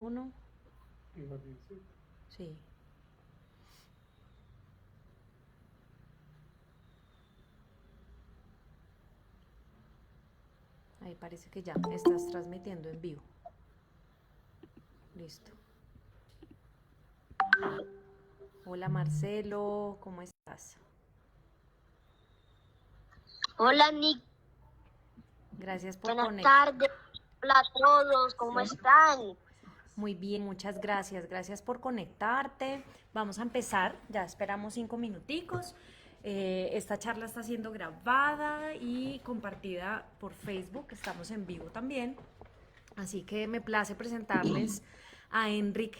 Uno. Sí. Ahí parece que ya estás transmitiendo en vivo. Listo. Hola Marcelo, ¿cómo estás? Hola Nick, Gracias por buenas conectar. tardes. Hola a todos, ¿cómo están? Muy bien, muchas gracias. Gracias por conectarte. Vamos a empezar, ya esperamos 5 minuticos. Esta charla está siendo grabada y compartida por Facebook. Estamos en vivo también. Así que me place presentarles a Enric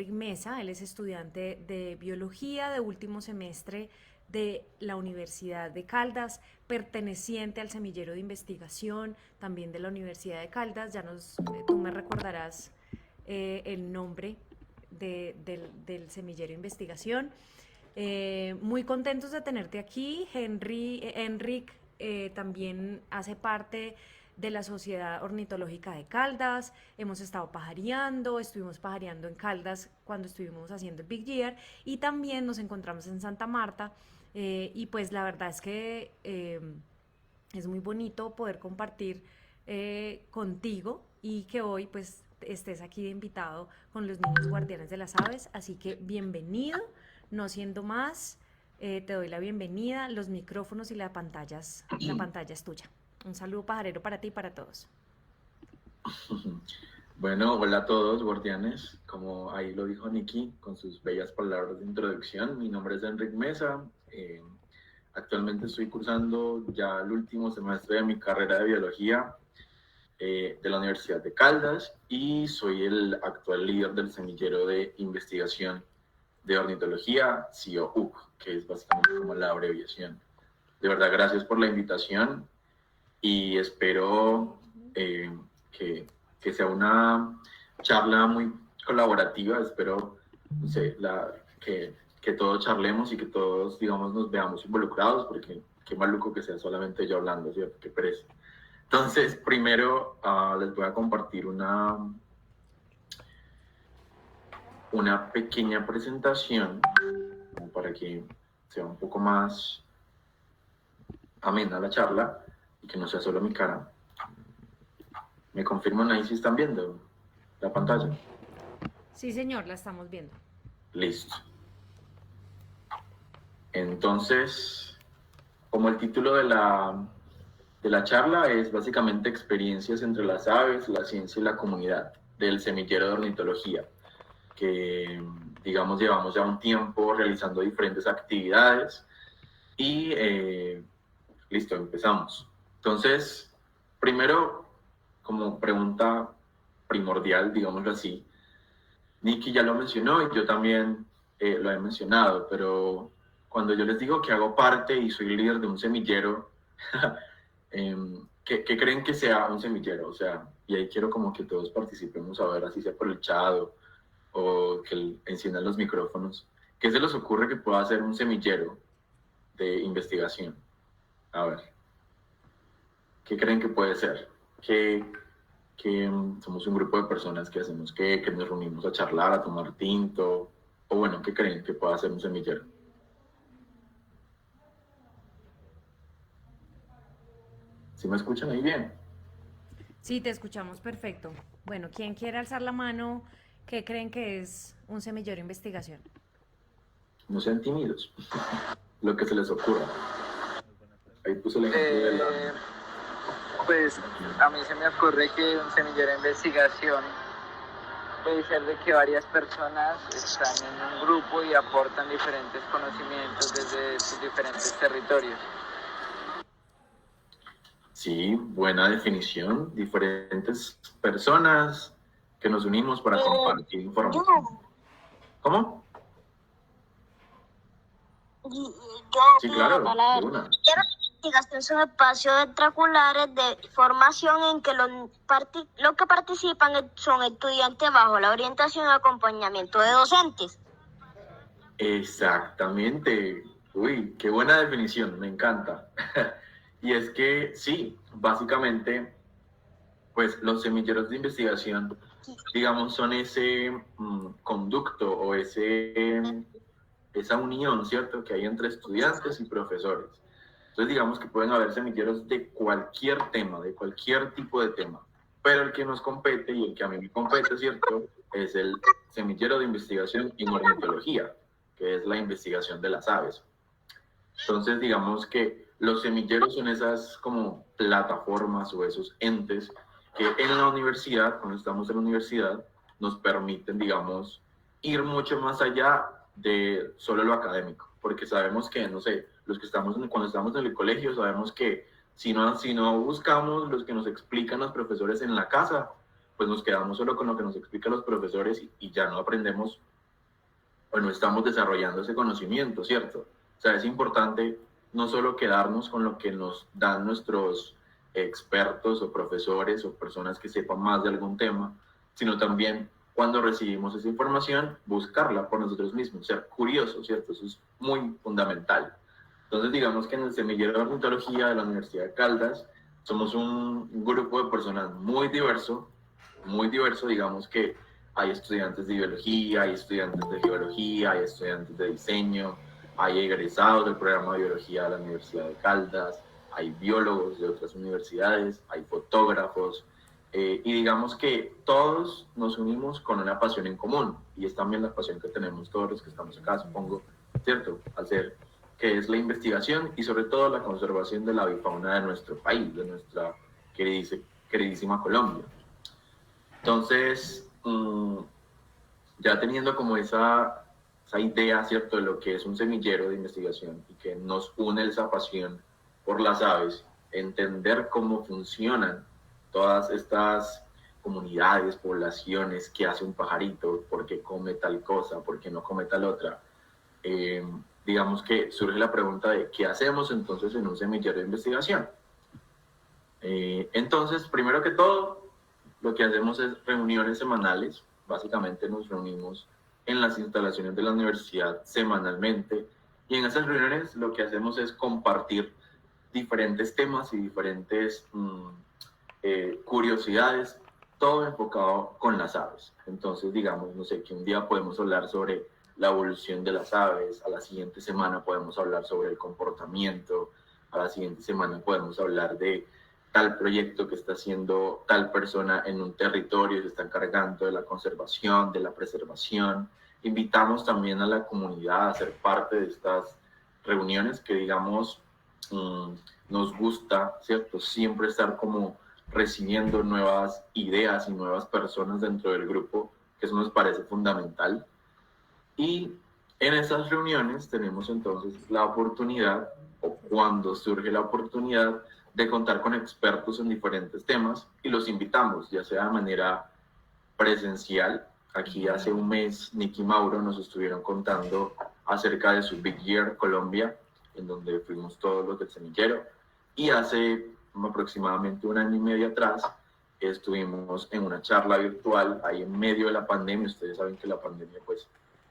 Mesa. Él es estudiante de biología de último semestre de la Universidad de Caldas, perteneciente al semillero de investigación también de la Universidad de Caldas. Tú me recordarás el nombre del semillero de investigación. Muy contentos de tenerte aquí. Enric también hace parte de la Sociedad Ornitológica de Caldas. Hemos estado pajareando, estuvimos pajareando en Caldas cuando estuvimos haciendo el Big Year y también nos encontramos en Santa Marta. Y pues la verdad es que es muy bonito poder compartir contigo y que hoy pues estés aquí de invitado con los niños guardianes de las aves. Así que bienvenido, no siendo más, te doy la bienvenida, los micrófonos y la pantalla es tuya. Un saludo pajarero para ti y para todos. Bueno, hola a todos, guardianes. Como ahí lo dijo Nikki con sus bellas palabras de introducción, mi nombre es Enric Mesa. Actualmente estoy cursando ya el último semestre de mi carrera de biología de la Universidad de Caldas y soy el actual líder del semillero de investigación de ornitología, CIOUC, que es básicamente como la abreviación. De verdad, gracias por la invitación y espero que sea una charla muy colaborativa. Espero, no sé, que todos charlemos y que todos, digamos, nos veamos involucrados, porque qué maluco que sea solamente yo hablando, ¿cierto? Qué pereza. Entonces, primero les voy a compartir una pequeña presentación para que sea un poco más amena la charla y que no sea solo mi cara. ¿Me confirman ahí si están viendo la pantalla? Sí, señor, la estamos viendo. Listo. Entonces, como el título de la charla es básicamente experiencias entre las aves, la ciencia y la comunidad del semillero de ornitología, que digamos llevamos ya un tiempo realizando diferentes actividades y listo, empezamos. Entonces, primero, como pregunta primordial, digámoslo así, Nikki ya lo mencionó y yo también lo he mencionado, pero cuando yo les digo que hago parte y soy líder de un semillero, ¿qué creen que sea un semillero? O sea, y ahí quiero como que todos participemos, a ver, así sea por el chat o que enciendan los micrófonos. ¿Qué se les ocurre que pueda ser un semillero de investigación? A ver, ¿qué creen que puede ser? Que somos un grupo de personas que hacemos que nos reunimos a charlar, a tomar tinto, o bueno, ¿qué creen que pueda ser un semillero? ¿Sí me escuchan ahí bien? Sí, te escuchamos perfecto. Bueno, ¿quién quiere alzar la mano? ¿Qué creen que es un semillero de investigación? No sean tímidos, lo que se les ocurra. Ahí puse el ejemplo de la... Pues a mí se me ocurre que un semillero de investigación puede ser de que varias personas están en un grupo y aportan diferentes conocimientos desde sus diferentes territorios. Sí, buena definición. Diferentes personas que nos unimos para compartir información. ¿Cómo? Sí, claro, de una. Investigación son espacios extracurriculares de formación en que los que participan son estudiantes bajo la orientación y acompañamiento de docentes. Exactamente. Uy, qué buena definición, me encanta. Y es que sí, básicamente, pues los semilleros de investigación digamos, son ese conducto o esa unión, ¿cierto?, que hay entre estudiantes y profesores. Entonces, digamos que pueden haber semilleros de cualquier tema, de cualquier tipo de tema, pero el que nos compete y el que a mí me compete, ¿cierto?, es el semillero de investigación en ornitología, que es la investigación de las aves. Entonces, digamos que los semilleros son esas como plataformas o esos entes que en la universidad, cuando estamos en la universidad, nos permiten, digamos, ir mucho más allá de solo lo académico, porque sabemos que, no sé, cuando estamos en el colegio, sabemos que si no buscamos los que nos explican los profesores en la casa, pues nos quedamos solo con lo que nos explican los profesores y ya no aprendemos o no estamos desarrollando ese conocimiento, ¿cierto? O sea, es importante no solo quedarnos con lo que nos dan nuestros expertos o profesores o personas que sepan más de algún tema, sino también cuando recibimos esa información, buscarla por nosotros mismos, ser curiosos, ¿cierto? Eso es muy fundamental. Entonces, digamos que en el semillero de ornitología de la Universidad de Caldas somos un grupo de personas muy diverso, digamos que hay estudiantes de biología, hay estudiantes de geología, hay estudiantes de diseño, hay egresados del programa de biología de la Universidad de Caldas, hay biólogos de otras universidades, hay fotógrafos, y digamos que todos nos unimos con una pasión en común, y es también la pasión que tenemos todos los que estamos acá, supongo, ¿cierto? Que es la investigación y sobre todo la conservación de la avifauna de nuestro país, de nuestra queridísima Colombia. Entonces, ya teniendo como esa idea, ¿cierto?, de lo que es un semillero de investigación y que nos une esa pasión por las aves, entender cómo funcionan todas estas comunidades, poblaciones, qué hace un pajarito, por qué come tal cosa, por qué no come tal otra. Digamos que surge la pregunta de qué hacemos entonces en un semillero de investigación. Entonces, primero que todo, lo que hacemos es reuniones semanales. Básicamente nos reunimos en las instalaciones de la universidad semanalmente y en esas reuniones lo que hacemos es compartir diferentes temas y diferentes curiosidades, todo enfocado con las aves. Entonces, digamos, no sé, que un día podemos hablar sobre la evolución de las aves, a la siguiente semana podemos hablar sobre el comportamiento, a la siguiente semana podemos hablar de tal proyecto que está haciendo tal persona en un territorio, se está encargando de la conservación, de la preservación. Invitamos también a la comunidad a ser parte de estas reuniones que, digamos, nos gusta, ¿cierto?, siempre estar como recibiendo nuevas ideas y nuevas personas dentro del grupo, que eso nos parece fundamental. Y en esas reuniones tenemos entonces la oportunidad, o cuando surge la oportunidad, de contar con expertos en diferentes temas y los invitamos, ya sea de manera presencial. Aquí hace un mes, Nicky y Mauro nos estuvieron contando acerca de su Big Year Colombia, en donde fuimos todos los del semillero. Y hace aproximadamente 1 año y medio atrás, estuvimos en una charla virtual, ahí en medio de la pandemia. Ustedes saben que la pandemia pues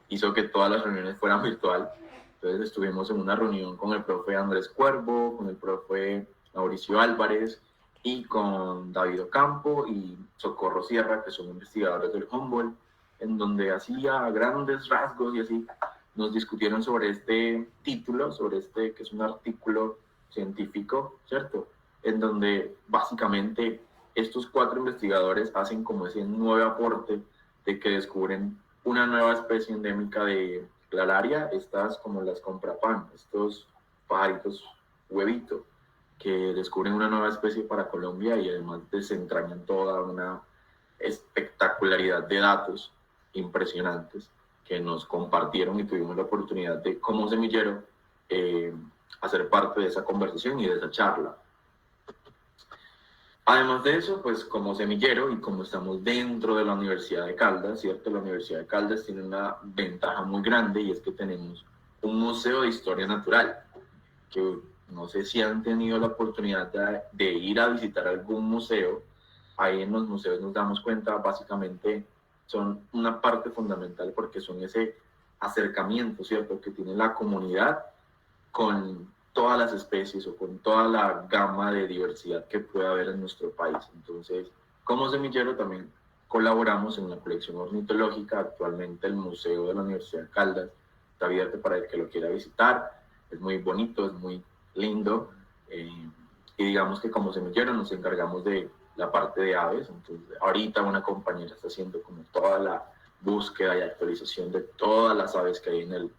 hizo que todas las reuniones fueran virtual. Entonces estuvimos en una reunión con el profe Andrés Cuervo, con el profe Mauricio Álvarez y con David Ocampo y Socorro Sierra, que son investigadores del Humboldt, en donde así a grandes rasgos y así nos discutieron sobre este título, que es un artículo científico, ¿cierto?, en donde básicamente estos 4 investigadores hacen como ese nuevo aporte de que descubren una nueva especie endémica de Clararia, estas como las comprapan, estos pajaritos huevito, que descubren una nueva especie para Colombia y además desentrañan toda una espectacularidad de datos impresionantes que nos compartieron y tuvimos la oportunidad de, como semillero, hacer parte de esa conversación y de esa charla. Además de eso, pues como semillero y como estamos dentro de la Universidad de Caldas, ¿cierto? La Universidad de Caldas tiene una ventaja muy grande y es que tenemos un museo de historia natural, que no sé si han tenido la oportunidad de ir a visitar algún museo. Ahí en los museos nos damos cuenta, básicamente son una parte fundamental porque son ese acercamiento, ¿cierto?, que tiene la comunidad con todas las especies o con toda la gama de diversidad que puede haber en nuestro país. Entonces, como semillero también colaboramos en la colección ornitológica. Actualmente el Museo de la Universidad de Caldas está abierto para el que lo quiera visitar. Es muy bonito, es muy lindo. Y digamos que como semillero nos encargamos de la parte de aves. Entonces, ahorita una compañera está haciendo como toda la búsqueda y actualización de todas las aves que hay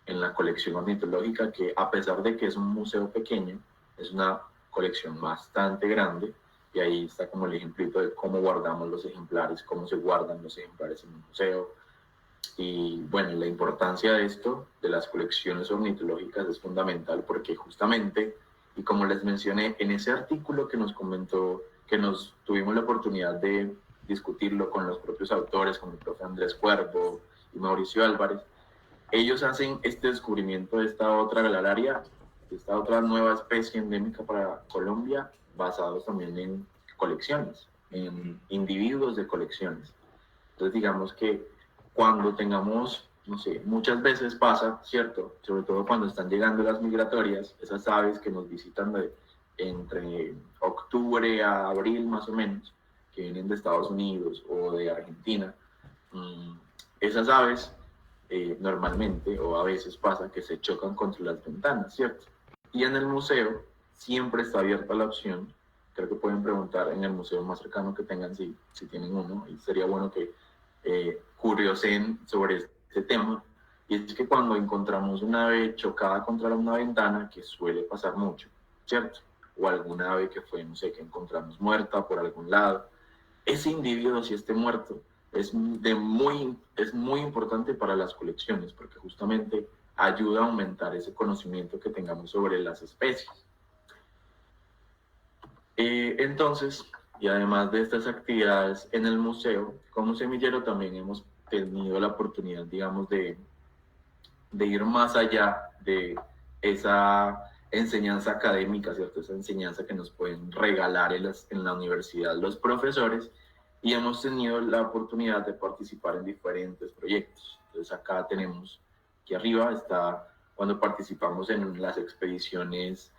en la colección ornitológica, que a pesar de que es un museo pequeño, es una colección bastante grande. Y ahí está como el ejemplito de cómo guardamos los ejemplares, cómo se guardan los ejemplares en un museo. Y bueno, la importancia de esto, de las colecciones ornitológicas, es fundamental porque justamente, y como les mencioné en ese artículo que nos comentó, que nos tuvimos la oportunidad de discutirlo con los propios autores, con el profe Andrés Cuervo y Mauricio Álvarez, ellos hacen este descubrimiento de esta otra galararia, de esta otra nueva especie endémica para Colombia, basados también en colecciones, en individuos de colecciones. Entonces digamos que cuando tengamos, no sé, muchas veces pasa, ¿cierto? Sobre todo cuando están llegando las migratorias, esas aves que nos visitan entre octubre a abril más o menos, que vienen de Estados Unidos o de Argentina, esas aves normalmente o a veces pasa que se chocan contra las ventanas, ¿cierto? Y en el museo siempre está abierta la opción, creo que pueden preguntar en el museo más cercano que tengan si tienen uno, y sería bueno que curioseen sobre este tema, y es que cuando encontramos una ave chocada contra una ventana, que suele pasar mucho, ¿cierto? O alguna ave que fue, no sé, que encontramos muerta por algún lado, ese individuo, si esté muerto, es muy importante para las colecciones, porque justamente ayuda a aumentar ese conocimiento que tengamos sobre las especies. Entonces, y además de estas actividades en el museo, como semillero también hemos tenido la oportunidad, digamos, de ir más allá de esa enseñanza académica, ¿cierto? Esa enseñanza que nos pueden regalar en la universidad los profesores, y hemos tenido la oportunidad de participar en diferentes proyectos. Entonces acá tenemos, aquí arriba está cuando participamos en las expediciones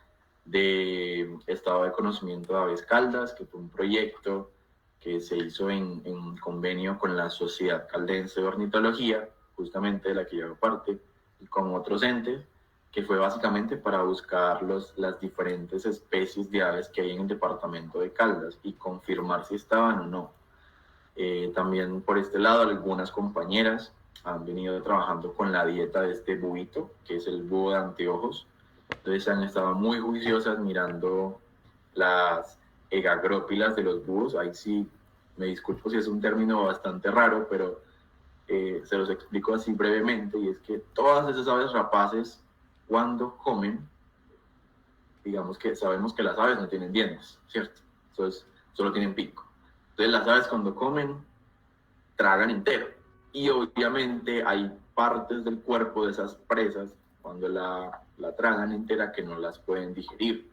de Estado de Conocimiento de Aves Caldas, que fue un proyecto que se hizo en convenio con la Sociedad Caldense de Ornitología, justamente de la que yo hago parte, y con otros entes, que fue básicamente para buscar las diferentes especies de aves que hay en el departamento de Caldas y confirmar si estaban o no. También por este lado algunas compañeras han venido trabajando con la dieta de este búhito, que es el búho de anteojos. Entonces han estado muy juiciosas mirando las egagrópilas de los búhos. Ahí sí, me disculpo si es un término bastante raro, pero se los explico así brevemente, y es que todas esas aves rapaces, cuando comen, digamos que sabemos que las aves no tienen dientes, ¿cierto? Entonces solo tienen pico. Entonces las aves cuando comen, tragan entero. Y obviamente hay partes del cuerpo de esas presas, cuando la tragan entera, que no las pueden digerir.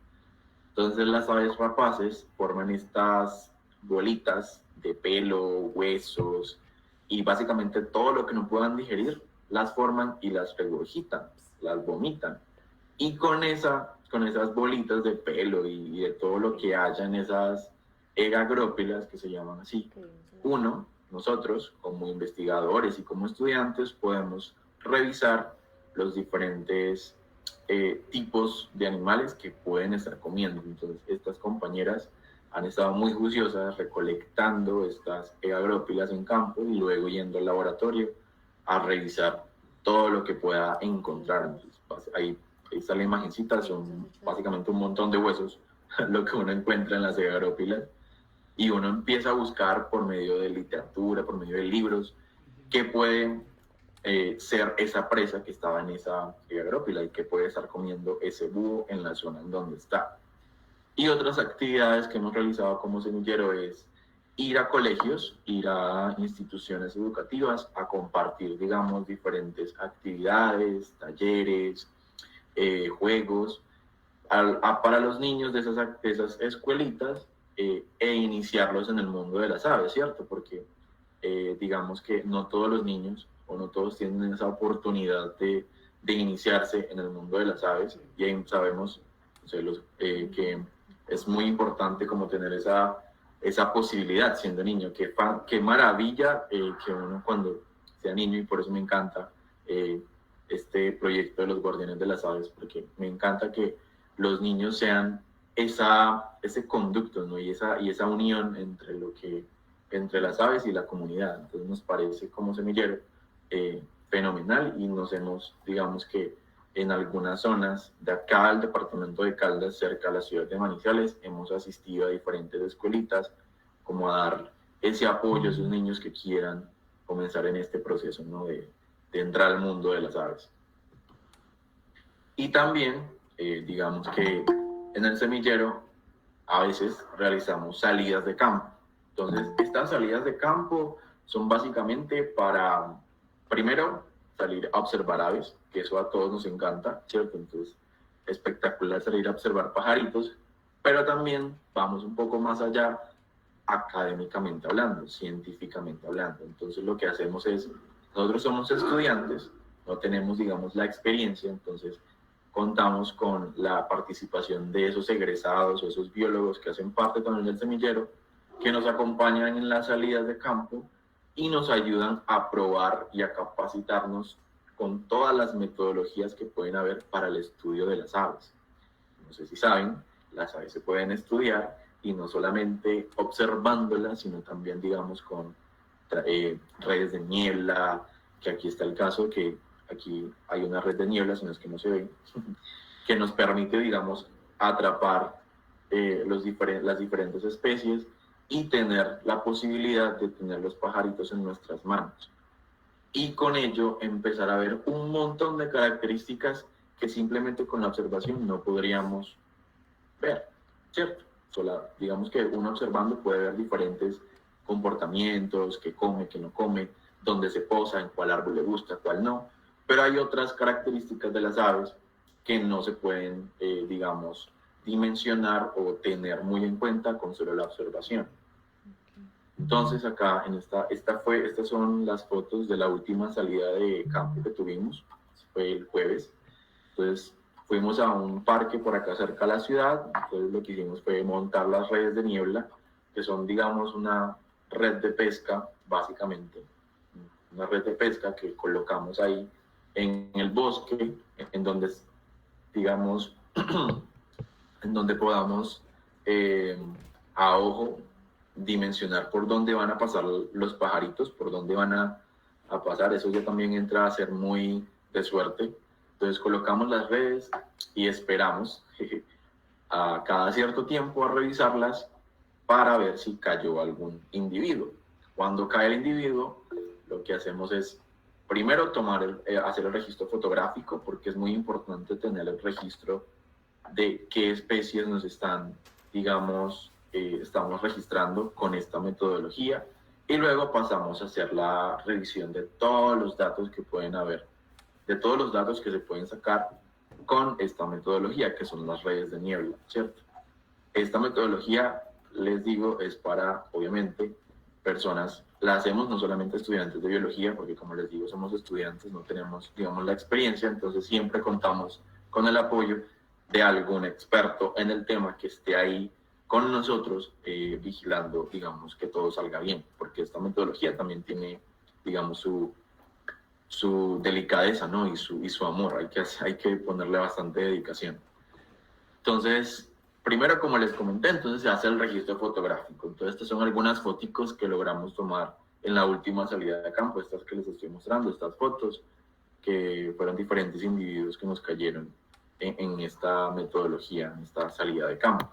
Entonces las aves rapaces forman estas bolitas de pelo, huesos, y básicamente todo lo que no puedan digerir, las forman y las regurgitan, las vomitan. Y con esas bolitas de pelo y de todo lo que haya en esas egagrópilas, que se llaman así, nosotros como investigadores y como estudiantes podemos revisar los diferentes tipos de animales que pueden estar comiendo. Entonces estas compañeras han estado muy juiciosas recolectando estas egagrópilas en campo y luego yendo al laboratorio a revisar todo lo que pueda encontrar. Entonces, ahí está la imagencita, son básicamente un montón de huesos lo que uno encuentra en las egagrópilas, y uno empieza a buscar por medio de literatura, por medio de libros, qué puede ser esa presa que estaba en esa egagrópila y que puede estar comiendo ese búho en la zona en donde está. Y otras actividades que hemos realizado como semillero es ir a colegios, ir a instituciones educativas, a compartir, digamos, diferentes actividades, talleres, juegos, para los niños de esas escuelitas, e iniciarlos en el mundo de las aves, ¿cierto? Porque digamos que no todos los niños o no todos tienen esa oportunidad de iniciarse en el mundo de las aves, y ahí sabemos, o sea, que es muy importante como tener esa esa posibilidad siendo niño. Qué maravilla que uno cuando sea niño, y por eso me encanta este proyecto de los Guardianes de las Aves, porque me encanta que los niños sean ese conducto, ¿no? y esa unión entre las aves y la comunidad. Entonces nos parece como semillero fenomenal, y nos hemos, digamos que en algunas zonas de acá del departamento de Caldas, cerca de la ciudad de Manizales, hemos asistido a diferentes escuelitas como a dar ese apoyo a esos niños que quieran comenzar en este proceso, ¿no? de entrar al mundo de las aves. Y también, digamos que en el semillero a veces realizamos salidas de campo. Entonces, estas salidas de campo son básicamente para, primero, salir a observar aves, que eso a todos nos encanta, ¿cierto? Entonces, espectacular salir a observar pajaritos, pero también vamos un poco más allá, académicamente hablando, científicamente hablando. Entonces, lo que hacemos es, nosotros somos estudiantes, no tenemos, digamos, la experiencia, entonces contamos con la participación de esos egresados o esos biólogos que hacen parte también del semillero, que nos acompañan en las salidas de campo y nos ayudan a probar y a capacitarnos con todas las metodologías que pueden haber para el estudio de las aves. No sé si saben, las aves se pueden estudiar, y no solamente observándolas, sino también, digamos, con redes de niebla, que aquí está el caso, que aquí hay una red de niebla, sino es que no se ve, que nos permite, digamos, atrapar las diferentes especies y tener la posibilidad de tener los pajaritos en nuestras manos. Y con ello empezar a ver un montón de características que simplemente con la observación no podríamos ver, ¿cierto? Digamos que uno observando puede ver diferentes comportamientos, qué come, qué no come, dónde se posa, en cuál árbol le gusta, cuál no, pero hay otras características de las aves que no se pueden, digamos, dimensionar o tener muy en cuenta con solo la observación. Entonces acá, estas son las fotos de la última salida de campo que tuvimos, fue el jueves. Entonces fuimos a un parque por acá cerca de la ciudad, entonces lo que hicimos fue montar las redes de niebla, que son, digamos, una red de pesca, básicamente, una red de pesca que colocamos ahí en el bosque, en donde, digamos, en donde podamos a ojo dimensionar por dónde van a pasar los pajaritos, por dónde van a pasar. Eso ya también entra a ser muy de suerte. Entonces colocamos las redes y esperamos a cada cierto tiempo a revisarlas para ver si cayó algún individuo. Cuando cae el individuo, lo que hacemos es primero hacer el registro fotográfico, porque es muy importante tener el registro de qué especies nos están, digamos, estamos registrando con esta metodología, y luego pasamos a hacer la revisión de todos los datos que pueden haber, de todos los datos que se pueden sacar con esta metodología, que son las redes de niebla, ¿cierto? Esta metodología, les digo, es para, obviamente, personas, la hacemos no solamente estudiantes de biología, porque como les digo, somos estudiantes, no tenemos, digamos, la experiencia, entonces siempre contamos con el apoyo de algún experto en el tema que esté ahí con nosotros, vigilando, digamos, que todo salga bien, porque esta metodología también tiene, digamos, su delicadeza, ¿no? Y su amor, hay que ponerle bastante dedicación. Entonces, primero, como les comenté, entonces se hace el registro fotográfico. Entonces, estas son algunas fotos que logramos tomar en la última salida de campo, estas que les estoy mostrando, estas fotos, que fueron diferentes individuos que nos cayeron en esta metodología, en esta salida de campo.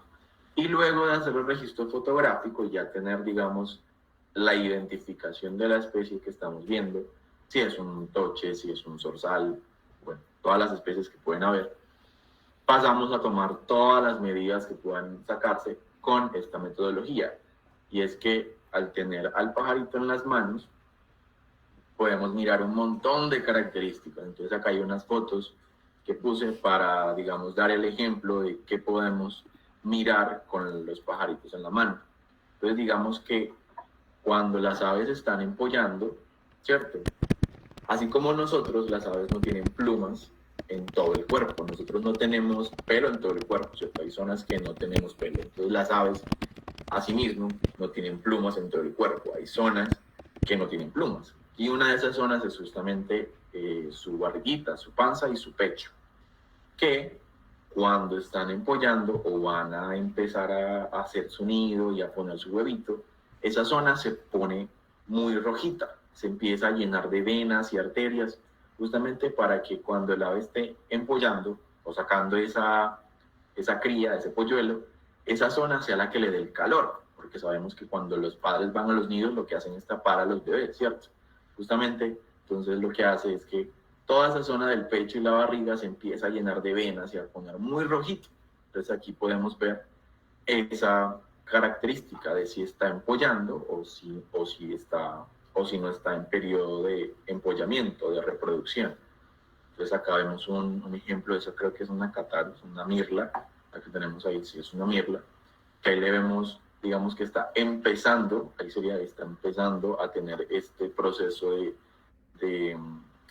Y luego de hacer el registro fotográfico, ya tener, digamos, la identificación de la especie que estamos viendo, si es un toche, si es un zorzal, bueno, todas las especies que pueden haber, pasamos a tomar todas las medidas que puedan sacarse con esta metodología. Y es que al tener al pajarito en las manos, podemos mirar un montón de características. Entonces acá hay unas fotos que puse para, digamos, dar el ejemplo de qué podemos mirar con los pajaritos en la mano. Entonces digamos que cuando las aves están empollando, ¿cierto? Así como nosotros, las aves no tienen plumas, en todo el cuerpo. Nosotros no tenemos pelo en todo el cuerpo, ¿cierto? Hay zonas que no tenemos pelo. Entonces las aves, asimismo, no tienen plumas en todo el cuerpo. Hay zonas que no tienen plumas. Y una de esas zonas es justamente su barriguita, su panza y su pecho, que cuando están empollando o van a empezar a hacer su nido y a poner su huevito, esa zona se pone muy rojita, se empieza a llenar de venas y arterias, justamente para que cuando el ave esté empollando o sacando esa cría, ese polluelo, esa zona sea la que le dé el calor, porque sabemos que cuando los padres van a los nidos lo que hacen es tapar a los bebés, ¿cierto? Justamente, entonces lo que hace es que toda esa zona del pecho y la barriga se empieza a llenar de venas y a poner muy rojito. Entonces aquí podemos ver esa característica de si está empollando o si no está en periodo de empollamiento, de reproducción. Entonces acá vemos un ejemplo de eso, creo que es una catarus, una mirla, la que tenemos ahí, sí es una mirla, que ahí le vemos, digamos que está empezando a tener este proceso de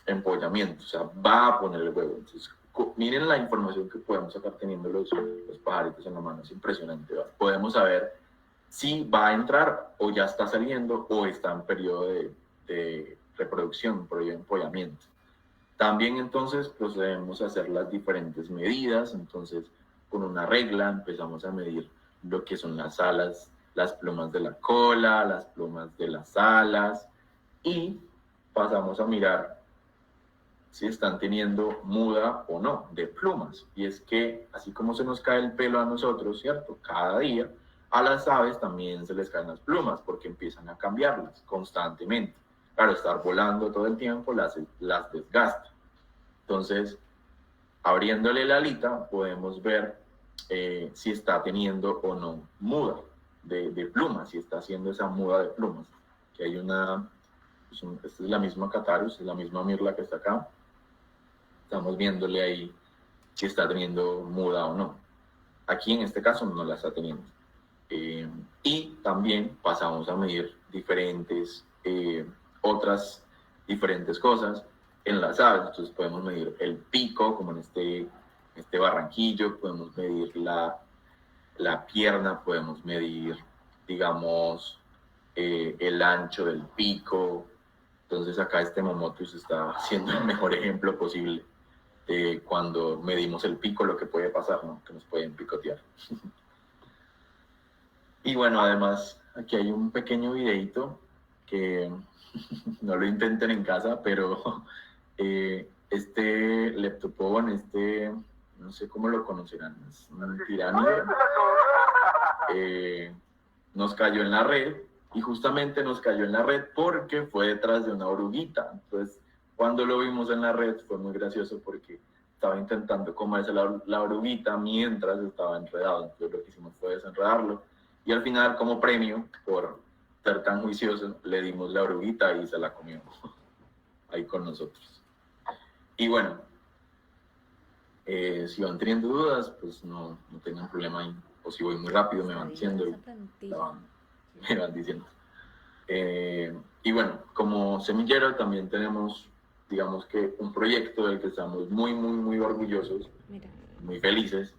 empollamiento, o sea, va a poner el huevo. Entonces, miren la información que podemos sacar teniendo los pajaritos en la mano, es impresionante, ¿verdad? Podemos saber si va a entrar o ya está saliendo o está en periodo de reproducción, periodo de empollamiento. También entonces procedemos a hacer las diferentes medidas, entonces con una regla empezamos a medir lo que son las alas, las plumas de la cola, las plumas de las alas y pasamos a mirar si están teniendo muda o no de plumas. Y es que así como se nos cae el pelo a nosotros, ¿cierto? Cada día, a las aves también se les caen las plumas porque empiezan a cambiarlas constantemente. Claro, estar volando todo el tiempo las desgasta. Entonces, abriéndole la alita, podemos ver si está teniendo o no muda de plumas, si está haciendo esa muda de plumas. Que hay esta es la misma catarus, es la misma mirla que está acá. Estamos viéndole ahí si está teniendo muda o no. Aquí en este caso no la está teniendo. Y también pasamos a medir otras diferentes cosas en las aves. Entonces podemos medir el pico, como en este barranquillo, podemos medir la pierna, podemos medir, digamos, el ancho del pico. Entonces acá este Momotus está siendo el mejor ejemplo posible de cuando medimos el pico, lo que puede pasar, ¿no? Que nos pueden picotear. Y bueno, además, aquí hay un pequeño videito que no lo intenten en casa, pero este Leptopon, no sé cómo lo conocerán, es un tiránido, nos cayó en la red, y justamente nos cayó en la red porque fue detrás de una oruguita. Entonces, cuando lo vimos en la red fue muy gracioso porque estaba intentando comerse la oruguita mientras estaba enredado. Entonces lo que hicimos fue desenredarlo. Y al final, como premio por ser tan juicioso, le dimos la oruguita y se la comió ahí con nosotros. Y bueno, si van teniendo dudas, pues no tengan problema ahí. O si voy muy rápido, me van diciendo. Me van diciendo. Y bueno, como semillero también tenemos, digamos que un proyecto del que estamos muy, muy, muy orgullosos, muy felices,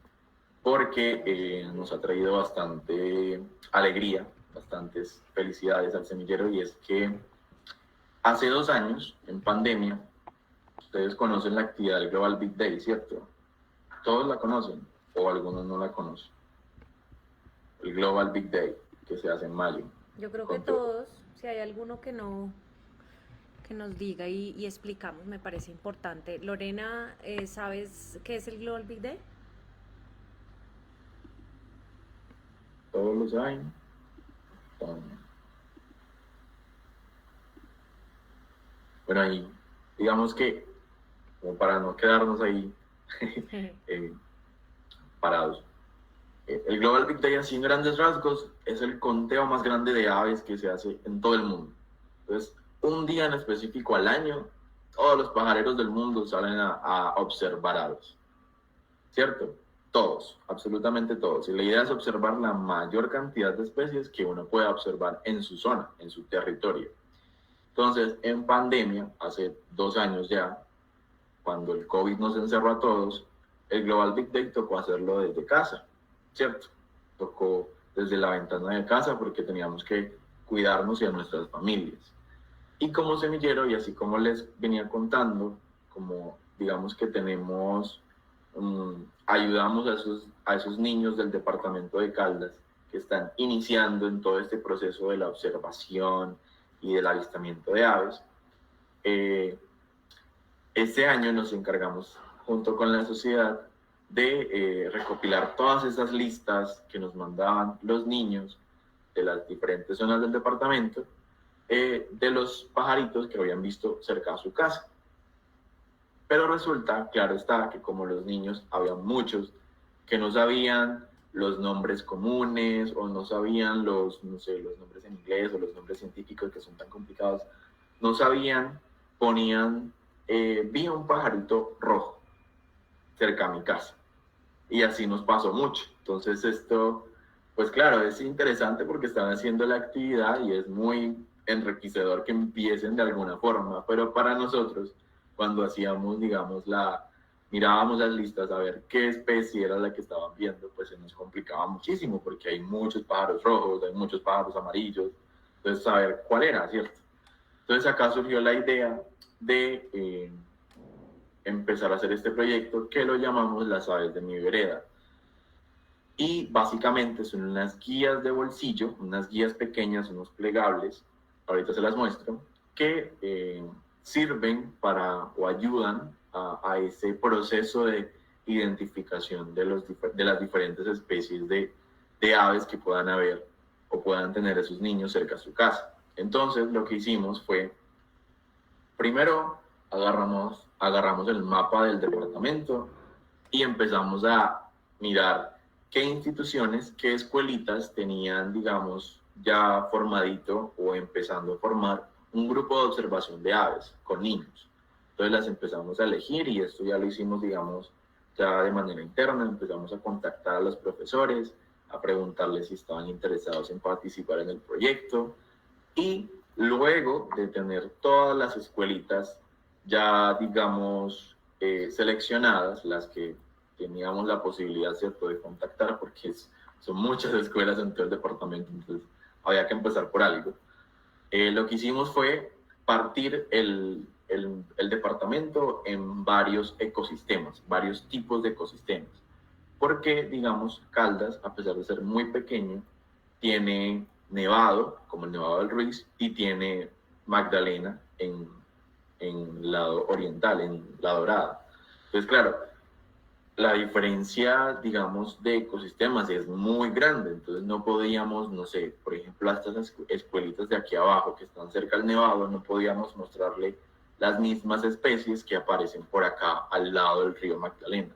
porque nos ha traído bastante alegría, bastantes felicidades al semillero, y es que hace 2 años, en pandemia, ustedes conocen la actividad del Global Big Day, ¿cierto? ¿Todos la conocen o algunos no la conocen? El Global Big Day, que se hace en mayo. Yo creo que todos, si hay alguno que no, que nos diga y explicamos, me parece importante. Lorena, ¿sabes qué es el Global Big Day? Todos lo saben. Bueno, ahí, digamos que, como para no quedarnos ahí parados, el Global Big Day, así en grandes rasgos, es el conteo más grande de aves que se hace en todo el mundo. Entonces, un día en específico al año, todos los pajareros del mundo salen a observar aves, ¿cierto? Todos, absolutamente todos. Y la idea es observar la mayor cantidad de especies que uno pueda observar en su zona, en su territorio. Entonces, en pandemia, hace 2 años ya, cuando el COVID nos encerró a todos, el Global Big Day tocó hacerlo desde casa, ¿cierto? Tocó desde la ventana de casa porque teníamos que cuidarnos y a nuestras familias. Y como semillero, y así como les venía contando, como digamos que tenemos, ayudamos a esos niños del departamento de Caldas que están iniciando en todo este proceso de la observación y del avistamiento de aves. Este año nos encargamos, junto con la sociedad, de recopilar todas esas listas que nos mandaban los niños de las diferentes zonas del departamento, de los pajaritos que habían visto cerca de su casa. Pero resulta, claro está, que como los niños, había muchos que no sabían los nombres comunes o no sabían los nombres en inglés o los nombres científicos que son tan complicados, no sabían, ponían, vi un pajarito rojo cerca a mi casa. Y así nos pasó mucho. Entonces esto, pues claro, es interesante porque están haciendo la actividad y es muy enriquecedor que empiecen de alguna forma, pero para nosotros, cuando hacíamos, digamos, mirábamos las listas a ver qué especie era la que estaban viendo, pues se nos complicaba muchísimo porque hay muchos pájaros rojos, hay muchos pájaros amarillos, entonces saber cuál era, ¿cierto? Entonces acá surgió la idea de empezar a hacer este proyecto que lo llamamos Las Aves de mi Vereda. Y básicamente son unas guías de bolsillo, unas guías pequeñas, unos plegables, ahorita se las muestro, que sirven para o ayudan a ese proceso de identificación de las diferentes especies de aves que puedan haber o puedan tener esos niños cerca de su casa. Entonces lo que hicimos fue, primero agarramos el mapa del departamento y empezamos a mirar qué instituciones, qué escuelitas tenían, digamos, ya formadito o empezando a formar un grupo de observación de aves con niños. Entonces las empezamos a elegir y esto ya lo hicimos, digamos, ya de manera interna. Empezamos a contactar a los profesores, a preguntarles si estaban interesados en participar en el proyecto y luego de tener todas las escuelitas ya, digamos, seleccionadas, las que teníamos la posibilidad, ¿cierto?, de contactar, porque son muchas escuelas en todo el departamento, entonces había que empezar por algo. Lo que hicimos fue partir el departamento en varios ecosistemas, varios tipos de ecosistemas, porque, digamos, Caldas, a pesar de ser muy pequeño, tiene nevado, como el Nevado del Ruiz, y tiene Magdalena en el lado oriental, en La Dorada. Entonces, claro, la diferencia, digamos, de ecosistemas es muy grande, entonces no podíamos, no sé, por ejemplo, a estas escuelitas de aquí abajo que están cerca del Nevado, no podíamos mostrarle las mismas especies que aparecen por acá al lado del río Magdalena.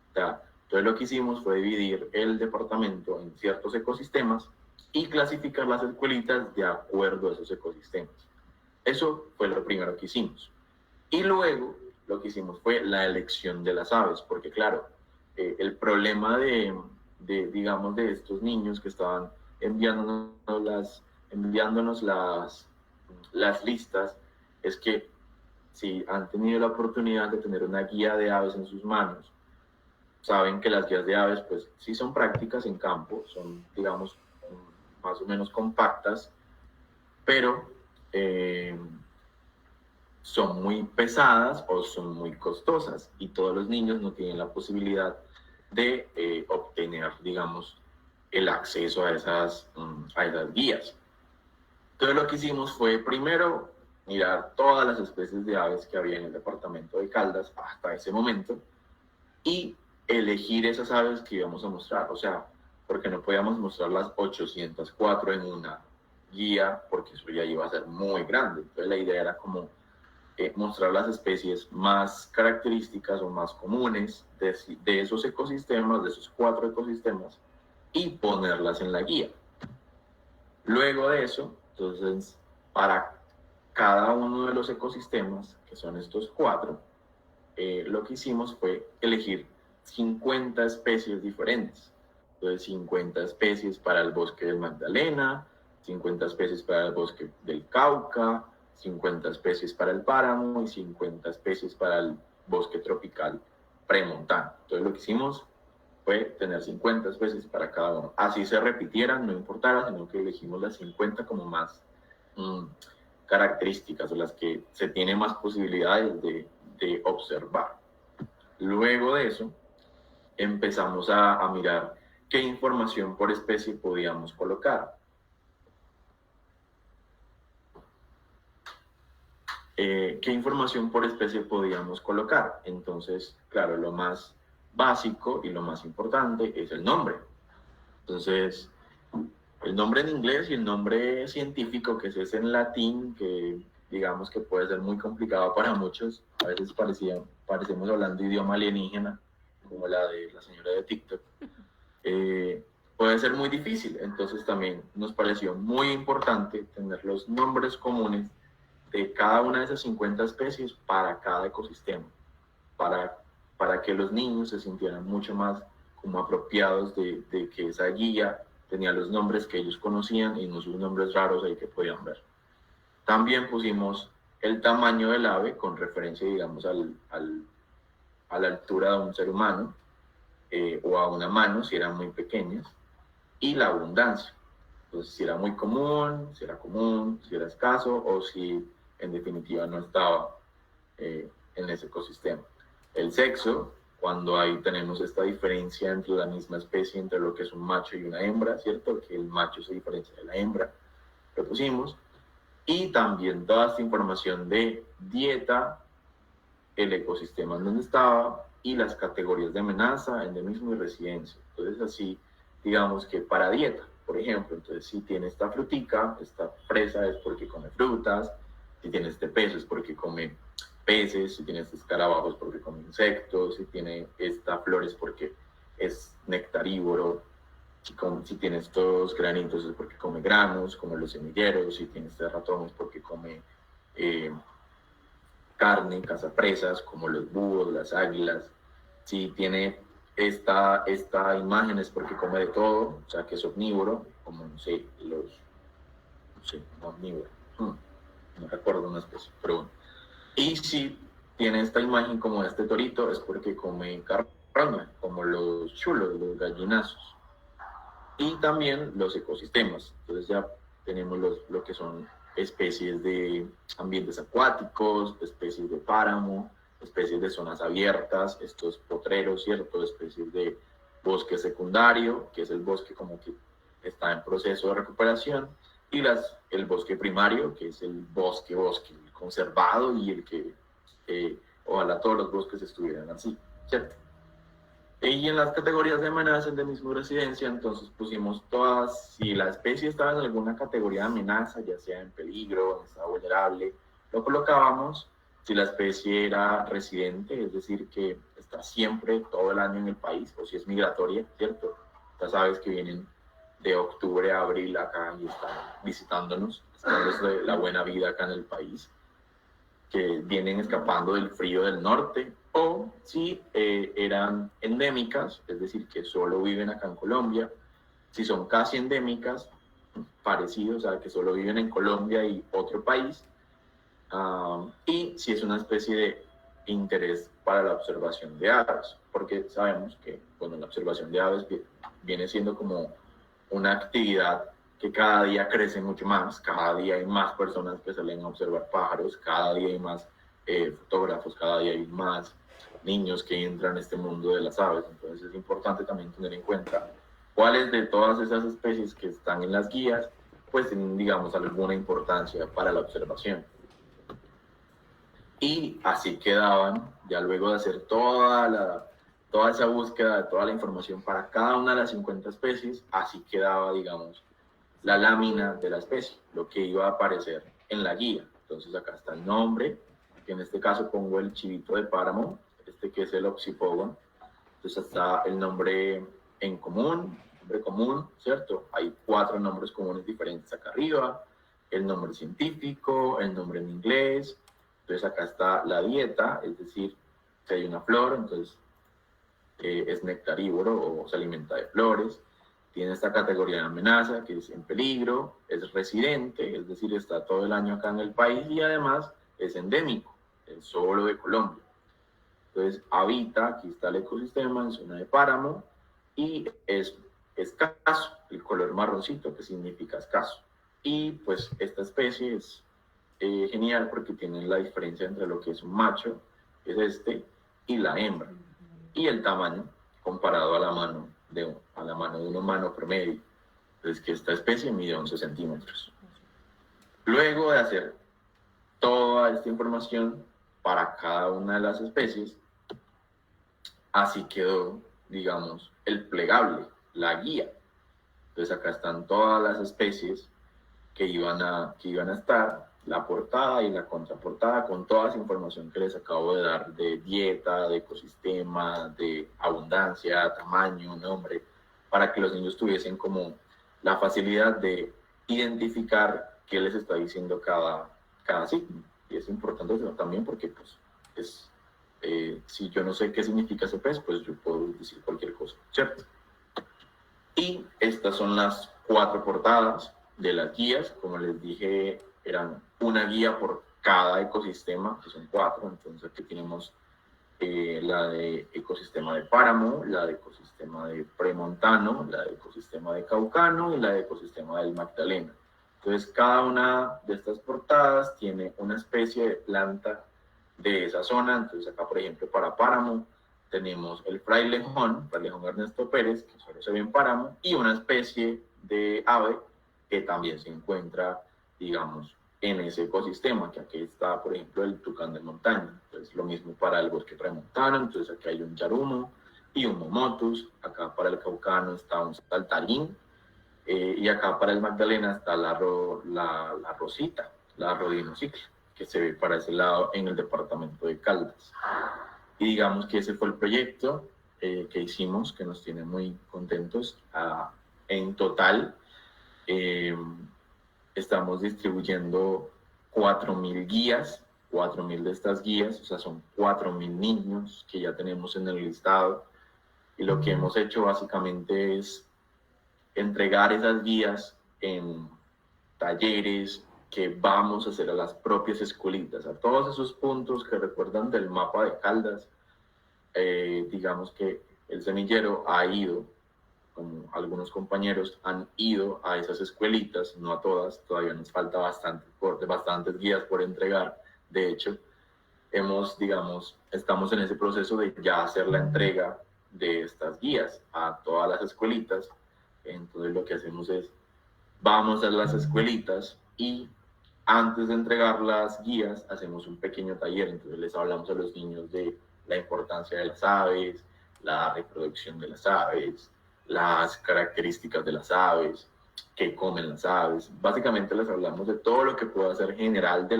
O sea, entonces lo que hicimos fue dividir el departamento en ciertos ecosistemas y clasificar las escuelitas de acuerdo a esos ecosistemas. Eso fue lo primero que hicimos. Y luego lo que hicimos fue la elección de las aves, porque claro, el problema digamos, de estos niños que estaban enviándonos las listas es que si han tenido la oportunidad de tener una guía de aves en sus manos, saben que las guías de aves pues sí son prácticas en campo, son, digamos, más o menos compactas, pero son muy pesadas o son muy costosas y todos los niños no tienen la posibilidad de obtener, digamos, el acceso a esas guías. Entonces lo que hicimos fue primero mirar todas las especies de aves que había en el departamento de Caldas hasta ese momento y elegir esas aves que íbamos a mostrar, o sea, porque no podíamos mostrar las 804 en una guía porque eso ya iba a ser muy grande. Entonces la idea era como mostrar las especies más características o más comunes de esos ecosistemas, de esos 4 ecosistemas, y ponerlas en la guía. Luego de eso, entonces, para cada uno de los ecosistemas, que son estos 4, lo que hicimos fue elegir 50 especies diferentes. Entonces, 50 especies para el bosque del Magdalena, 50 especies para el bosque del Cauca, 50 especies para el páramo y 50 especies para el bosque tropical premontano. Entonces lo que hicimos fue tener 50 especies para cada uno. Así se repitieran, no importara, sino que elegimos las 50 como más características, o las que se tienen más posibilidades de observar. Luego de eso, empezamos a mirar qué información por especie podíamos colocar. ¿Qué información por especie podíamos colocar? Entonces, claro, lo más básico y lo más importante es el nombre. Entonces, el nombre en inglés y el nombre científico, que es ese en latín, que digamos que puede ser muy complicado para muchos, a veces parecemos hablando idioma alienígena, como la de la señora de TikTok, puede ser muy difícil. Entonces también nos pareció muy importante tener los nombres comunes de cada una de esas 50 especies para cada ecosistema, para que los niños se sintieran mucho más como apropiados de que esa guía tenía los nombres que ellos conocían y no sus nombres raros ahí que podían ver. También pusimos el tamaño del ave con referencia, digamos, a la altura de un ser humano o a una mano, si eran muy pequeñas, y la abundancia. Entonces, si era muy común, si era escaso, o si en definitiva no estaba en ese ecosistema. El sexo, cuando ahí tenemos esta diferencia entre la misma especie, entre lo que es un macho y una hembra, ¿cierto? Que el macho se diferencia de la hembra, lo pusimos. Y también toda esta información de dieta, el ecosistema en donde estaba y las categorías de amenaza, endemismo y residencia. Entonces así, digamos que para dieta, por ejemplo, entonces si tiene esta frutica, esta fresa es porque come frutas, si tiene este pez es porque come peces, si tiene este escarabajo es porque come insectos, si tiene esta flor es porque es nectarívoro, si tiene estos granitos es porque come granos, como los semilleros, si tiene este ratón es porque come carne, caza presas, como los búhos, las águilas, si tiene esta imagen es porque come de todo, o sea que es omnívoro, como omnívoro, no recuerdo una especie, pero bueno. Y si tiene esta imagen como este torito es porque come carroña, como los chulos, los gallinazos. Y también los ecosistemas, entonces ya tenemos lo que son especies de ambientes acuáticos, especies de páramo, especies de zonas abiertas, estos potreros, ¿cierto? Especies de bosque secundario, que es el bosque como que está en proceso de recuperación, y el bosque primario, que es el bosque conservado y el que ojalá todos los bosques estuvieran así, ¿cierto? Y en las categorías de amenaza, endemismo y residencia, entonces pusimos todas, si la especie estaba en alguna categoría de amenaza, ya sea en peligro, en estado vulnerable, lo colocábamos. Si la especie era residente, es decir, que está siempre, todo el año en el país, o si es migratoria, ¿cierto? Ya sabes que vienen de octubre a abril acá y están visitándonos, buscando la buena vida acá en el país, que vienen escapando del frío del norte, o si eran endémicas, es decir, que solo viven acá en Colombia, si son casi endémicas, parecidos, o sea, que solo viven en Colombia y otro país, y si es una especie de interés para la observación de aves, porque sabemos que, bueno, la observación de aves viene siendo como una actividad que cada día crece mucho más, cada día hay más personas que salen a observar pájaros, cada día hay más fotógrafos, cada día hay más niños que entran a este mundo de las aves. Entonces es importante también tener en cuenta cuáles de todas esas especies que están en las guías pues tienen, digamos, alguna importancia para la observación. Y así quedaban, ya luego de hacer toda esa búsqueda de toda la información para cada una de las 50 especies, así quedaba, digamos, la lámina de la especie, lo que iba a aparecer en la guía. Entonces acá está el nombre, que en este caso pongo el chivito de páramo, que es el Oxypogon. Entonces está el nombre en común, nombre común, ¿cierto? Hay 4 nombres comunes diferentes acá arriba, el nombre científico, el nombre en inglés. Entonces acá está la dieta, es decir, si hay una flor, entonces es nectarívoro o se alimenta de flores. Tiene esta categoría de amenaza, que es en peligro, es residente, es decir, está todo el año acá en el país y además es endémico, es solo de Colombia. Entonces habita, aquí está el ecosistema en zona de páramo y es escaso, el color marroncito que significa escaso. Y pues esta especie es genial porque tiene la diferencia entre lo que es un macho, que es este, y la hembra. Y el tamaño comparado a la mano de un humano promedio. Entonces que esta especie mide 11 centímetros. Luego de hacer toda esta información para cada una de las especies, así quedó, digamos, el plegable, la guía. Entonces acá están todas las especies que iban a estar, la portada y la contraportada, con toda esa información que les acabo de dar de dieta, de ecosistema, de abundancia, tamaño, nombre, para que los niños tuviesen como la facilidad de identificar qué les está diciendo cada signo. Y es importante eso también porque pues, si yo no sé qué significa ese pez, pues yo puedo decir cualquier cosa, ¿cierto? Y estas son las 4 portadas de las guías. Como les dije, eran una guía por cada ecosistema, que son 4. Entonces aquí tenemos la de ecosistema de páramo, la de ecosistema de premontano, la de ecosistema de caucano y la de ecosistema del Magdalena. Entonces cada una de estas portadas tiene una especie de planta de esa zona. Entonces acá, por ejemplo, para páramo tenemos el frailejón Ernesto Pérez, que solo se ve en páramo, y una especie de ave que también se encuentra, digamos, en ese ecosistema, que aquí está, por ejemplo, el tucán de montaña. Entonces lo mismo para el bosque premontano. Entonces aquí hay un yarumo y un momotus. Acá para el caucano está un saltarín. Y acá para el Magdalena está la rosita, la rodinocicla, que se ve para ese lado en el departamento de Caldas. Y digamos que ese fue el proyecto que hicimos, que nos tiene muy contentos. En total, estamos distribuyendo 4.000 guías, 4.000 de estas guías, o sea, son 4.000 niños que ya tenemos en el listado. Y lo que hemos hecho básicamente es entregar esas guías en talleres que vamos a hacer a las propias escuelitas, a todos esos puntos que recuerdan del mapa de Caldas. Digamos que el semillero ha ido, como algunos compañeros han ido a esas escuelitas, no a todas, todavía nos falta bastantes guías por entregar. De hecho, estamos en ese proceso de ya hacer la entrega de estas guías a todas las escuelitas. Entonces lo que hacemos es, vamos a las escuelitas y antes de entregar las guías hacemos un pequeño taller. Entonces les hablamos a los niños de la importancia de las aves, la reproducción de las aves, las características de las aves, qué comen las aves. Básicamente les hablamos de todo lo que pueda ser general de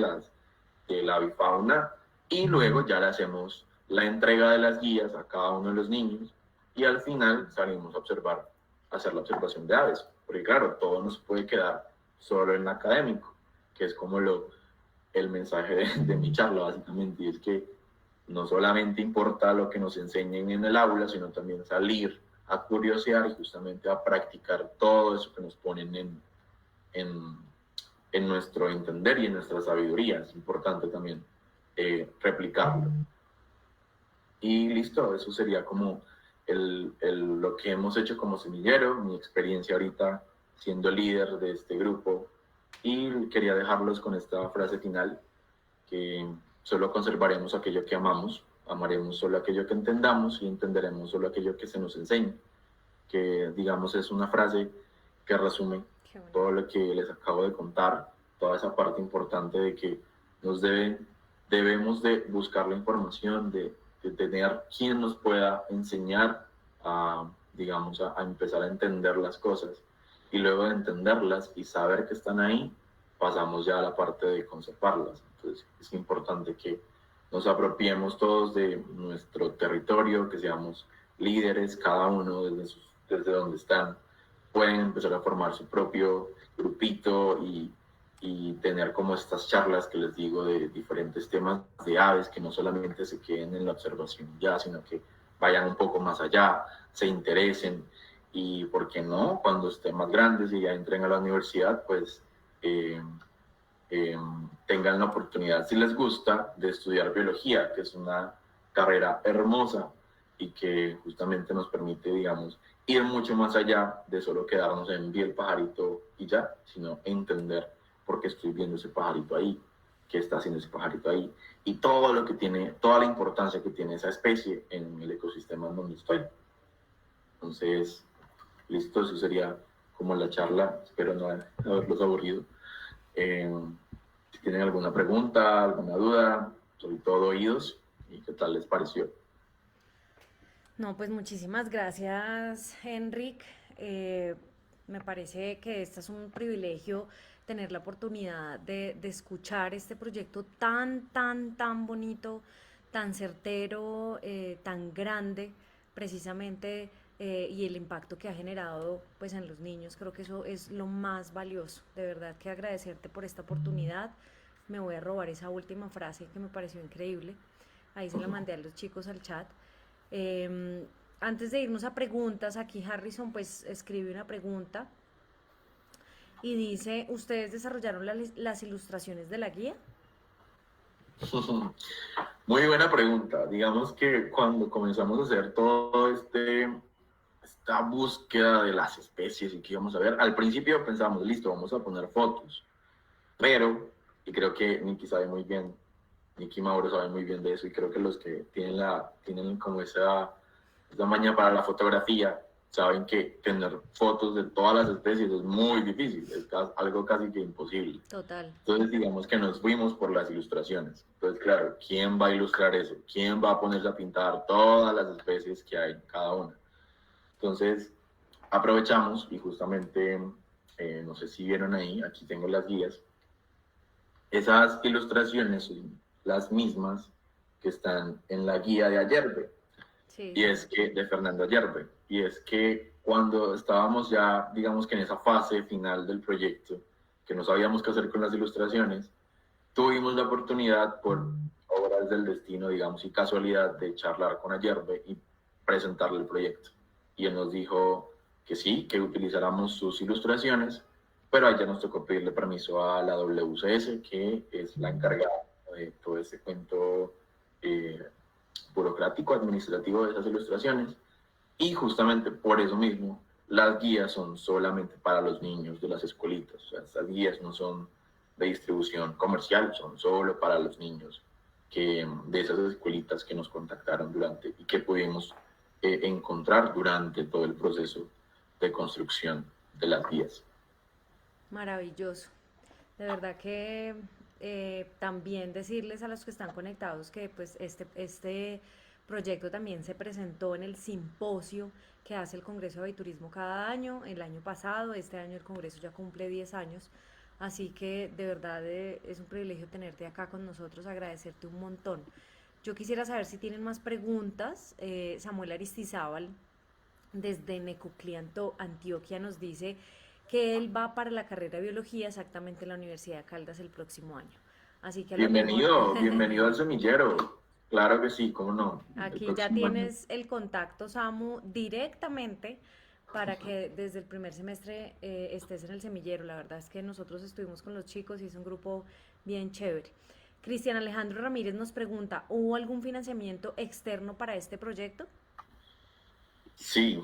la avifauna, y luego ya le hacemos la entrega de las guías a cada uno de los niños y al final salimos a hacer la observación de aves, porque claro, todo no se puede quedar solo en lo académico, que es como el mensaje de mi charla básicamente, y es que no solamente importa lo que nos enseñen en el aula, sino también salir a curiosear y justamente a practicar todo eso que nos ponen en nuestro entender y en nuestra sabiduría. Es importante también replicarlo. Y listo, eso sería como lo que hemos hecho como semillero, mi experiencia ahorita siendo líder de este grupo. Y quería dejarlos con esta frase final, que solo conservaremos aquello que amamos, amaremos solo aquello que entendamos y entenderemos solo aquello que se nos enseñe. Que, digamos, es una frase que resume todo lo que les acabo de contar, toda esa parte importante de que debemos de buscar la información, de tener quien nos pueda enseñar a empezar a entender las cosas, y luego de entenderlas y saber que están ahí, pasamos ya a la parte de conservarlas. Entonces es importante que nos apropiemos todos de nuestro territorio, que seamos líderes, cada uno desde donde están, pueden empezar a formar su propio grupito y tener como estas charlas que les digo de diferentes temas de aves, que no solamente se queden en la observación ya, sino que vayan un poco más allá, se interesen, y por qué no, cuando estén más grandes y ya entren a la universidad, pues tengan la oportunidad, si les gusta, de estudiar biología, que es una carrera hermosa y que justamente nos permite, digamos, ir mucho más allá de solo quedarnos en vi el pajarito y ya, sino entender por qué estoy viendo ese pajarito ahí, qué está haciendo ese pajarito ahí y todo lo que tiene, toda la importancia que tiene esa especie en el ecosistema en donde estoy. Entonces, listo, eso sería como la charla, espero no haberlos aburrido. Si tienen alguna pregunta, alguna duda, soy todo oídos. ¿Y qué tal les pareció? No, pues muchísimas gracias, Henrik. Me parece que este es un privilegio tener la oportunidad de escuchar este proyecto tan bonito, tan certero, tan grande, precisamente, y el impacto que ha generado pues en los niños. Creo que eso es lo más valioso. De verdad que agradecerte por esta oportunidad. Me voy a robar esa última frase que me pareció increíble. Ahí se la mandé a los chicos al chat. Eh, Antes de irnos a preguntas, aquí Harrison pues escribe una pregunta y dice, ¿ustedes desarrollaron las ilustraciones de la guía? Muy buena pregunta. Digamos que cuando comenzamos a hacer todo esta búsqueda de las especies y que íbamos a ver, al principio pensábamos, listo, vamos a poner fotos, pero, y creo que Nicky sabe muy bien, Nicky y Mauro saben muy bien de eso, y creo que los que tienen como esa maña para la fotografía, saben que tener fotos de todas las especies es muy difícil, es algo casi que imposible. Total. Entonces, digamos que nos fuimos por las ilustraciones. Entonces, claro, ¿quién va a ilustrar eso? ¿Quién va a ponerse a pintar todas las especies que hay en cada una? Entonces, aprovechamos y justamente, no sé si vieron ahí, aquí tengo las guías. Esas ilustraciones son las mismas que están en la guía de Ayerbe. Sí. Y es que, de Fernando Ayerbe, y es que cuando estábamos ya, digamos que en esa fase final del proyecto, que no sabíamos qué hacer con las ilustraciones, tuvimos la oportunidad, por obras del destino, digamos, y casualidad, de charlar con Ayerbe y presentarle el proyecto. Y él nos dijo que sí, que utilizáramos sus ilustraciones, pero ahí ya nos tocó pedirle permiso a la WCS, que es la encargada de todo ese cuento burocrático, administrativo de esas ilustraciones, y justamente por eso mismo las guías son solamente para los niños de las escuelitas. O sea, estas guías no son de distribución comercial, son solo para los niños de esas escuelitas que nos contactaron durante y que pudimos encontrar durante todo el proceso de construcción de las guías. Maravilloso. De verdad que también decirles a los que están conectados que pues este proyecto también se presentó en el simposio que hace el Congreso de Aviturismo cada año, el año pasado, este año el Congreso ya cumple 10 años, así que de verdad es un privilegio tenerte acá con nosotros, agradecerte un montón. Yo quisiera saber si tienen más preguntas. Samuel Aristizábal desde Necoclí, Antioquia, nos dice que él va para la carrera de biología exactamente en la Universidad de Caldas el próximo año. Así que bienvenido al semillero. Claro que sí, cómo no. Aquí ya tienes el contacto, Samu, directamente para que desde el primer semestre estés en el semillero. La verdad es que nosotros estuvimos con los chicos y es un grupo bien chévere. Cristian Alejandro Ramírez nos pregunta, ¿hubo algún financiamiento externo para este proyecto? Sí,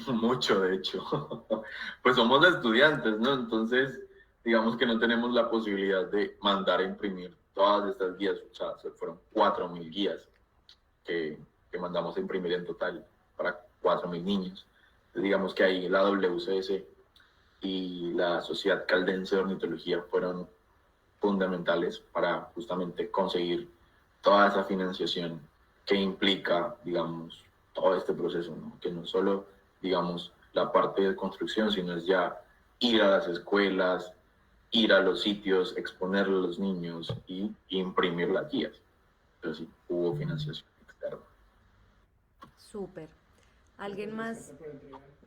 mucho de hecho. Pues somos estudiantes, ¿no? Entonces, digamos que no tenemos la posibilidad de mandar a imprimir todas estas guías. O sea, fueron 4.000 guías que mandamos a imprimir en total para 4.000 niños. Entonces, digamos que ahí la WCS y la Sociedad Caldense de Ornitología fueron fundamentales para justamente conseguir toda esa financiación que implica, digamos, todo este proceso, ¿no? Que no solo, digamos, la parte de construcción, sino es ya ir a las escuelas, ir a los sitios, exponerle a los niños y imprimir las guías. Pero sí, hubo financiación externa. Súper. ¿Alguien más?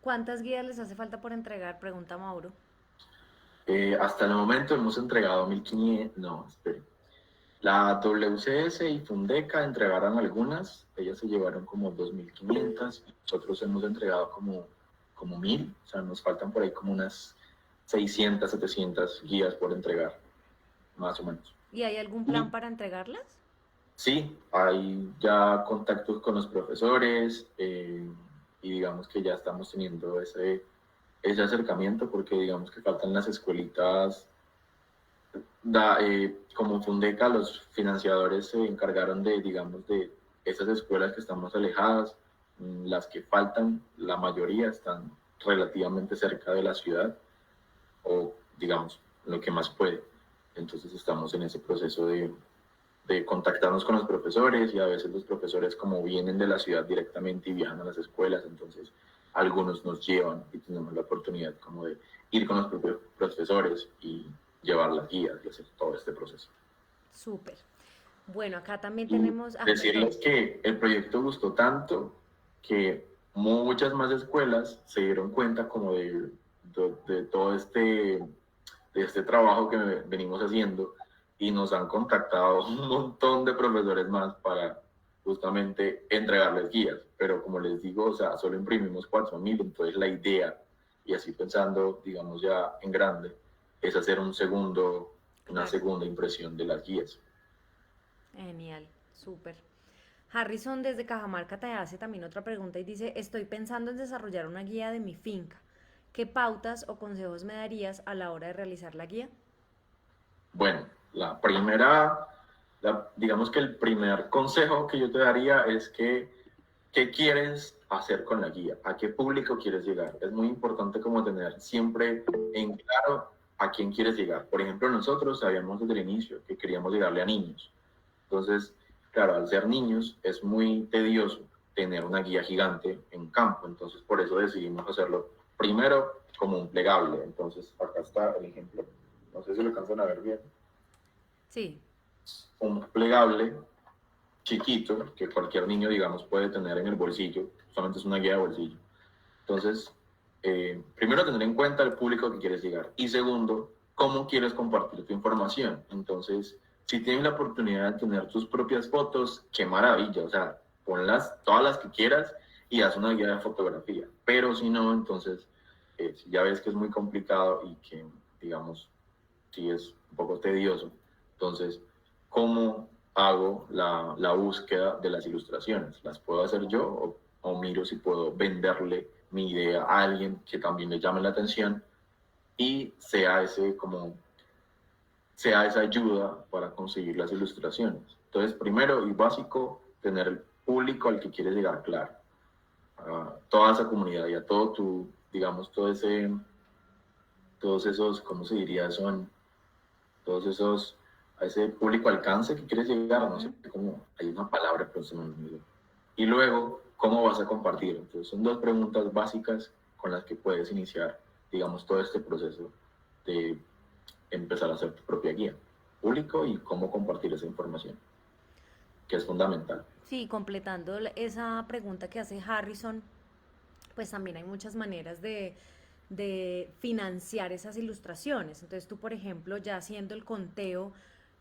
¿Cuántas guías les hace falta por entregar? Pregunta Mauro. Hasta el momento hemos entregado 1.500, no, espere. La WCS y Fundeca entregaron algunas, ellas se llevaron como 2.500, nosotros hemos entregado como 1.000, o sea, nos faltan por ahí como unas 600, 700 guías por entregar, más o menos. ¿Y hay algún plan para entregarlas? Sí, hay ya contactos con los profesores y digamos que ya estamos teniendo ese acercamiento porque digamos que faltan las escuelitas. Como Fundeca, los financiadores se encargaron de, digamos, de esas escuelas que están más alejadas, las que faltan, la mayoría están relativamente cerca de la ciudad o, digamos, lo que más puede. Entonces estamos en ese proceso de contactarnos con los profesores y a veces los profesores como vienen de la ciudad directamente y viajan a las escuelas, entonces algunos nos llevan y tenemos la oportunidad como de ir con los propios profesores y llevar las guías y hacer todo este proceso. Súper. Bueno, acá también Y tenemos... Ah, decirles perdón. que el proyecto gustó tanto que muchas más escuelas se dieron cuenta como de todo de este trabajo que venimos haciendo y nos han contactado un montón de profesores más para justamente entregarles guías. Pero como les digo, o sea, solo imprimimos 4.000, entonces la idea, y así pensando, digamos ya en grande, es hacer una Claro. segunda impresión de las guías. Genial, súper. Harrison desde Cajamarca te hace también otra pregunta y dice, estoy pensando en desarrollar una guía de mi finca. ¿Qué pautas o consejos me darías a la hora de realizar la guía? Bueno, digamos que el primer consejo que yo te daría es que, ¿qué quieres hacer con la guía? ¿A qué público quieres llegar? Es muy importante como tener siempre en claro a quién quieres llegar. Por ejemplo, nosotros sabíamos desde el inicio que queríamos llegarle a niños. Entonces, claro, al ser niños es muy tedioso tener una guía gigante en campo. Entonces, por eso decidimos hacerlo primero como un plegable. Entonces, acá está el ejemplo. No sé si lo alcanzan a ver bien. Sí, Un plegable chiquito que cualquier niño, digamos, puede tener en el bolsillo. Solamente es una guía de bolsillo. Entonces, primero tener en cuenta el público que quieres llegar. Y segundo, cómo quieres compartir tu información. Entonces, si tienes la oportunidad de tener tus propias fotos, qué maravilla. O sea, ponlas todas las que quieras y haz una guía de fotografía. Pero si no, entonces, si ya ves que es muy complicado y que, digamos, sí es un poco tedioso, entonces, ¿cómo hago la búsqueda de las ilustraciones? ¿Las puedo hacer yo o miro si puedo venderle mi idea a alguien que también le llame la atención y sea esa ayuda para conseguir las ilustraciones? Entonces, primero y básico, tener el público al que quieres llegar claro, a toda esa comunidad y a todo tu, digamos, todos esos, ¿cómo se diría? Son todos esos, a ese público alcance que quieres llegar, no sé cómo, hay una palabra, pero se me olvidó. Y luego, ¿cómo vas a compartir? Entonces, son dos preguntas básicas con las que puedes iniciar, digamos, todo este proceso de empezar a hacer tu propia guía, público y cómo compartir esa información, que es fundamental. sí, completando esa pregunta que hace Harrison, pues también hay muchas maneras de financiar esas ilustraciones. Entonces tú, por ejemplo, ya haciendo el conteo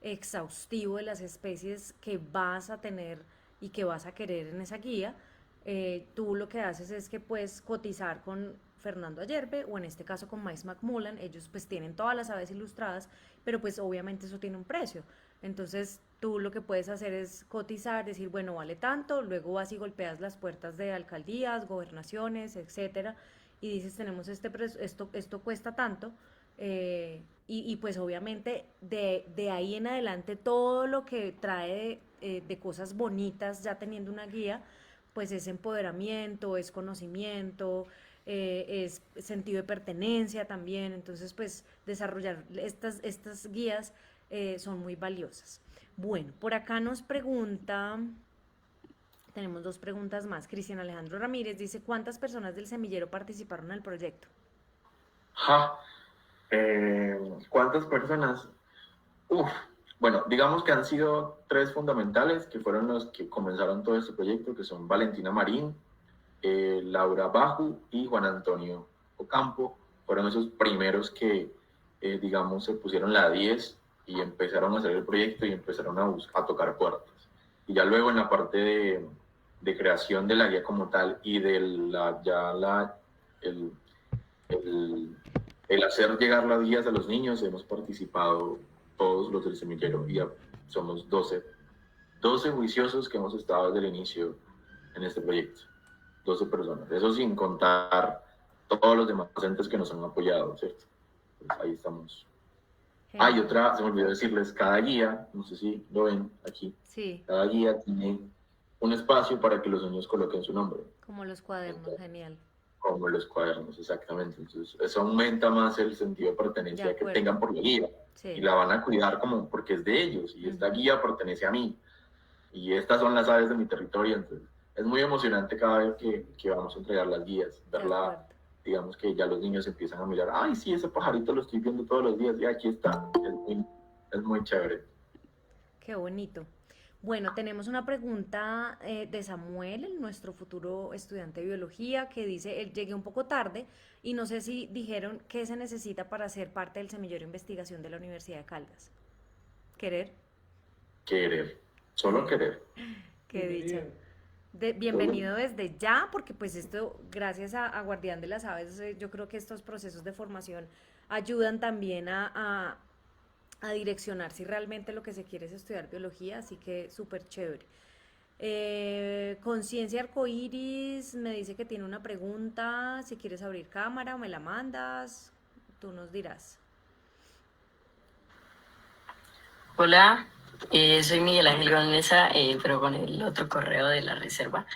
exhaustivo de las especies que vas a tener y que vas a querer en esa guía, tú lo que haces es que puedes cotizar con Fernando Ayerbe o en este caso con Mice McMullen. Ellos pues tienen todas las aves ilustradas, pero pues obviamente eso tiene un precio. Entonces tú lo que puedes hacer es cotizar, decir, bueno, vale tanto, luego vas y golpeas las puertas de alcaldías, gobernaciones, etcétera, y dices, tenemos esto cuesta tanto, y pues obviamente de ahí en adelante todo lo que trae de cosas bonitas ya teniendo una guía, pues es empoderamiento, es conocimiento, es sentido de pertenencia también. Entonces pues desarrollar estas guías son muy valiosas. Bueno, por acá nos pregunta, tenemos dos preguntas más. Cristian Alejandro Ramírez dice, ¿cuántas personas del semillero participaron en el proyecto? Ja, ¿cuántas personas? Uf, bueno, digamos que han sido tres fundamentales que fueron los que comenzaron todo este proyecto, que son Valentina Marín, Laura Baju y Juan Antonio Ocampo. Fueron esos primeros que, digamos, se pusieron la 10 y empezaron a hacer el proyecto y empezaron a tocar puertas. Y ya luego en la parte de creación de la guía como tal y de el, el, el hacer llegar las guías a los niños, hemos participado todos los del semillero y ya somos 12 12 juiciosos que hemos estado desde el inicio en este proyecto. 12 personas. Eso sin contar todos los demás docentes que nos han apoyado, ¿cierto? Pues ahí estamos. Ah, y otra, se me olvidó decirles, cada guía, no sé si lo ven aquí, Sí, cada guía tiene un espacio para que los niños coloquen su nombre, como los cuadernos, genial. como los cuadernos, exactamente. Entonces, eso aumenta más el sentido de pertenencia De que acuerdo. tengan por la guía. Sí. Y la van a cuidar como porque es de ellos, y esta guía pertenece a mí. Y estas son las aves de mi territorio, entonces es muy emocionante cada vez que vamos a entregar las guías, De verla, acuerdo. digamos que ya los niños empiezan a mirar, ay, sí, ese pajarito lo estoy viendo todos los días, y aquí está, es muy chévere. Qué bonito. Bueno, tenemos una pregunta de Samuel, nuestro futuro estudiante de biología, que dice, él llegué un poco tarde y no sé si dijeron qué se necesita para ser parte del semillero de investigación de la Universidad de Caldas. ¿Querer? Querer, solo querer. Qué dicha. Bienvenido desde ya, porque pues esto, gracias a Guardián de las Aves, yo creo que estos procesos de formación ayudan también a direccionar si realmente lo que se quiere es estudiar biología, así que súper chévere. Conciencia Arcoiris me dice que tiene una pregunta, si quieres abrir cámara o me la mandas, tú nos dirás. Hola, soy Miguel Ángel Gonesa, pero con el otro correo de la reserva.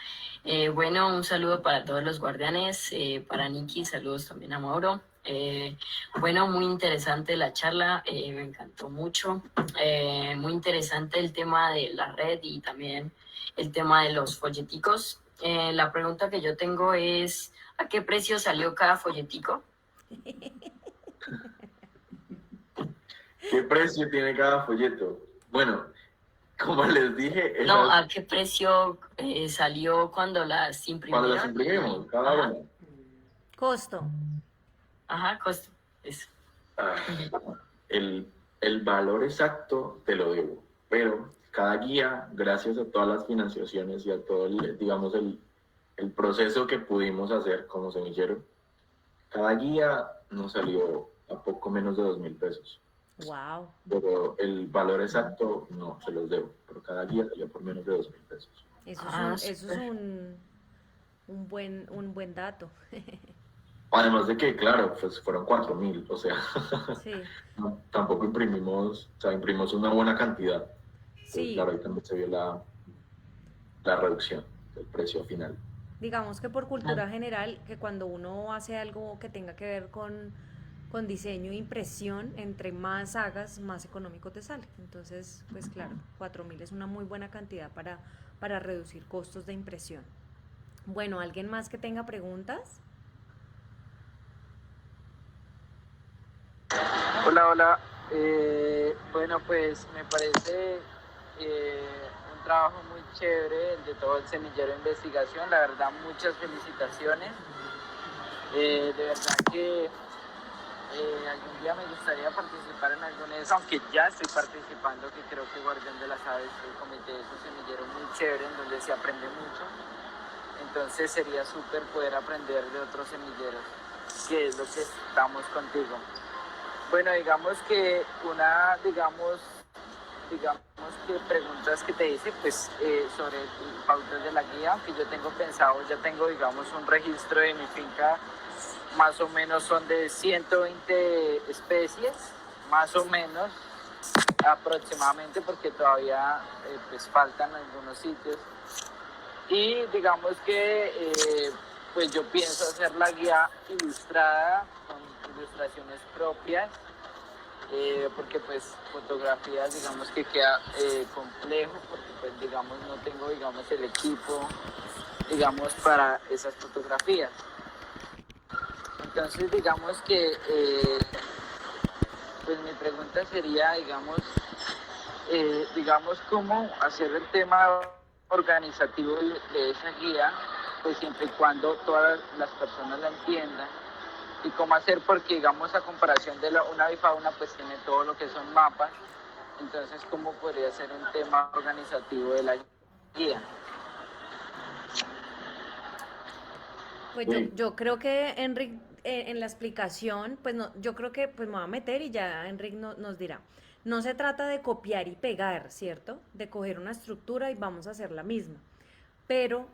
Bueno, un saludo para todos los guardianes, para Nikki, saludos también a Mauro. Bueno, muy interesante la charla, me encantó mucho. Muy interesante el tema de la red y también el tema de los folleticos. La pregunta que yo tengo es, ¿a qué precio salió cada folletico? ¿Qué precio tiene cada folleto? Bueno, como les dije... No, ¿a qué precio salió cuando las imprimieron? Cuando las imprimimos, cada Ajá. uno. Costo. Ajá, costo. Eso. El valor exacto te lo debo, pero cada guía, gracias a todas las financiaciones y a todo digamos, el proceso que pudimos hacer como semillero, cada guía nos salió a poco menos de 2.000 pesos. Wow. Pero el valor exacto no se los debo, pero cada guía salió por menos de 2.000 pesos. Eso es un buen dato. Además de que, claro, pues fueron 4.000, o sea, Sí. no, tampoco imprimimos, o sea, imprimimos una buena cantidad. Entonces, Sí. claro, ahí también se vio la reducción del precio final. Digamos que por cultura general, que cuando uno hace algo que tenga que ver con diseño e impresión, entre más hagas, más económico te sale. Entonces, pues claro, 4.000 es una muy buena cantidad para reducir costos de impresión. Bueno, ¿alguien más que tenga preguntas? Hola. Bueno, pues me parece un trabajo muy chévere el de todo el semillero de investigación. La verdad, muchas felicitaciones. De verdad que algún día me gustaría participar en alguno de esos, aunque ya estoy participando, que creo que Guardián de las Aves, el comité es un semillero muy chévere en donde se aprende mucho. Entonces sería súper poder aprender de otros semilleros, que es lo que estamos contigo. Bueno, digamos que que preguntas que te hice, pues sobre pautas de la guía, aunque yo tengo pensado, ya tengo, digamos, un registro de mi finca, más o menos son de 120 especies, más o menos, aproximadamente, porque todavía pues faltan algunos sitios. Y digamos que pues yo pienso hacer la guía ilustrada, con ilustraciones propias, porque pues fotografías digamos que queda complejo, porque pues digamos no tengo digamos el equipo digamos para esas fotografías. Entonces digamos que pues mi pregunta sería digamos cómo hacer el tema organizativo de esa guía, pues siempre y cuando todas las personas la entiendan, y cómo hacer, porque digamos a comparación de una avifauna pues tiene todo lo que son mapas, entonces cómo podría ser un tema organizativo de la guía. Pues Sí. yo creo que Enric en la explicación, pues no, yo creo que pues me voy a meter y ya Enric nos dirá. No se trata de copiar y pegar, ¿cierto? De coger una estructura y vamos a hacer la misma. Pero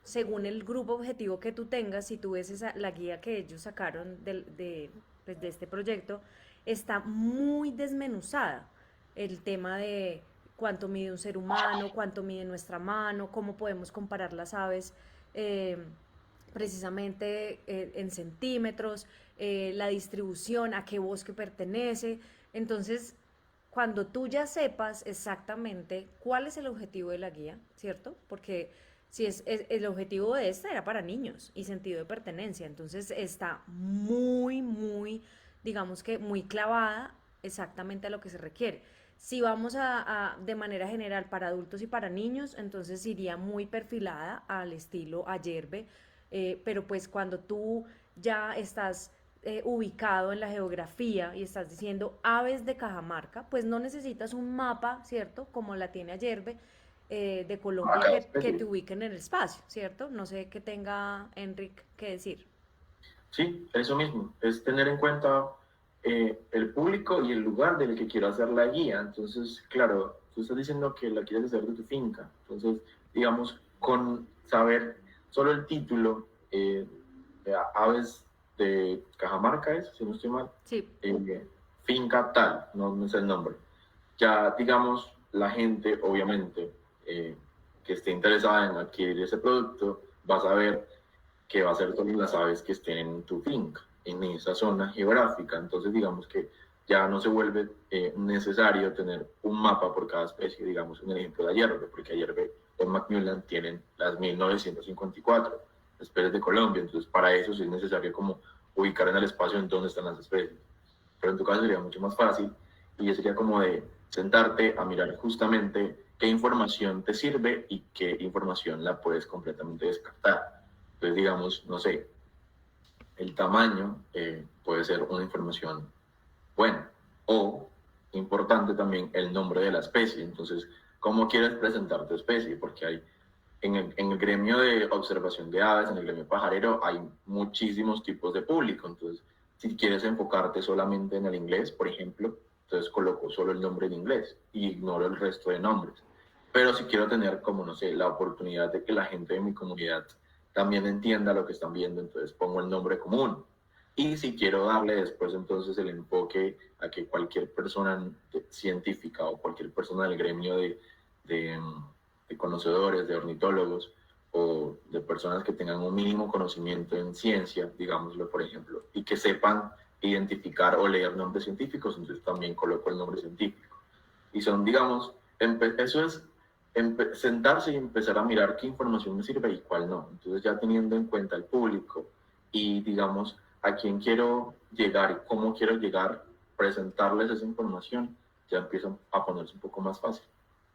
según el grupo objetivo que tú tengas, si tú ves la guía que ellos sacaron pues, de este proyecto, está muy desmenuzada. El tema de cuánto mide un ser humano, cuánto mide nuestra mano, cómo podemos comparar las aves eh, precisamente en centímetros, la distribución, a qué bosque pertenece. Entonces, cuando tú ya sepas exactamente cuál es el objetivo de la guía, ¿cierto? Porque si el objetivo de esta era para niños y sentido de pertenencia, entonces está digamos que muy clavada exactamente a lo que se requiere. Si vamos de manera general para adultos y para niños, entonces iría muy perfilada al estilo Ayerbe, pero pues cuando tú ya estás ubicado en la geografía y estás diciendo aves de Cajamarca, pues no necesitas un mapa, ¿cierto? Como la tiene Ayerbe, de Colombia que te ubiquen en el espacio, ¿cierto? No sé qué tenga Enric que decir. Sí, eso mismo, es tener en cuenta el público y el lugar del que quiero hacer la guía. Entonces, claro, tú estás diciendo que la quieres hacer de tu finca. Entonces, digamos, con saber solo el título, de aves de Cajamarca, si no estoy mal, Sí. Finca tal, no sé el nombre. Ya, digamos, la gente, obviamente, que esté interesada en adquirir ese producto, va a saber que va a ser todas las aves que estén en tu finca, en esa zona geográfica. Entonces, digamos que ya no se vuelve necesario tener un mapa por cada especie, digamos, en el ejemplo de Ayerbe, porque Ayerbe o Macmillan tienen las 1954 especies de Colombia, entonces para eso sí es necesario como ubicar en el espacio en dónde están las especies. Pero en tu caso sería mucho más fácil y sería como de sentarte a mirar justamente qué información te sirve y qué información la puedes completamente descartar. Entonces, digamos, no sé, el tamaño puede ser una información buena o importante también el nombre de la especie. Entonces, ¿cómo quieres presentar tu especie? Porque hay en el gremio de observación de aves, en el gremio pajarero, hay muchísimos tipos de público. Entonces, si quieres enfocarte solamente en el inglés, por ejemplo, entonces coloco solo el nombre en inglés y ignoro el resto de nombres. Pero si quiero tener, como no sé, la oportunidad de que la gente de mi comunidad también entienda lo que están viendo, entonces pongo el nombre común. Y si quiero darle después entonces el enfoque a que cualquier persona científica o cualquier persona del gremio de conocedores, de ornitólogos o de personas que tengan un mínimo conocimiento en ciencia, digámoslo por ejemplo, y que sepan identificar o leer nombres científicos, entonces también coloco el nombre científico. Y son, digamos, eso es sentarse y empezar a mirar qué información me sirve y cuál no. Entonces ya teniendo en cuenta el público y digamos a quién quiero llegar y cómo quiero llegar, presentarles esa información, ya empiezan a ponerse un poco más fácil.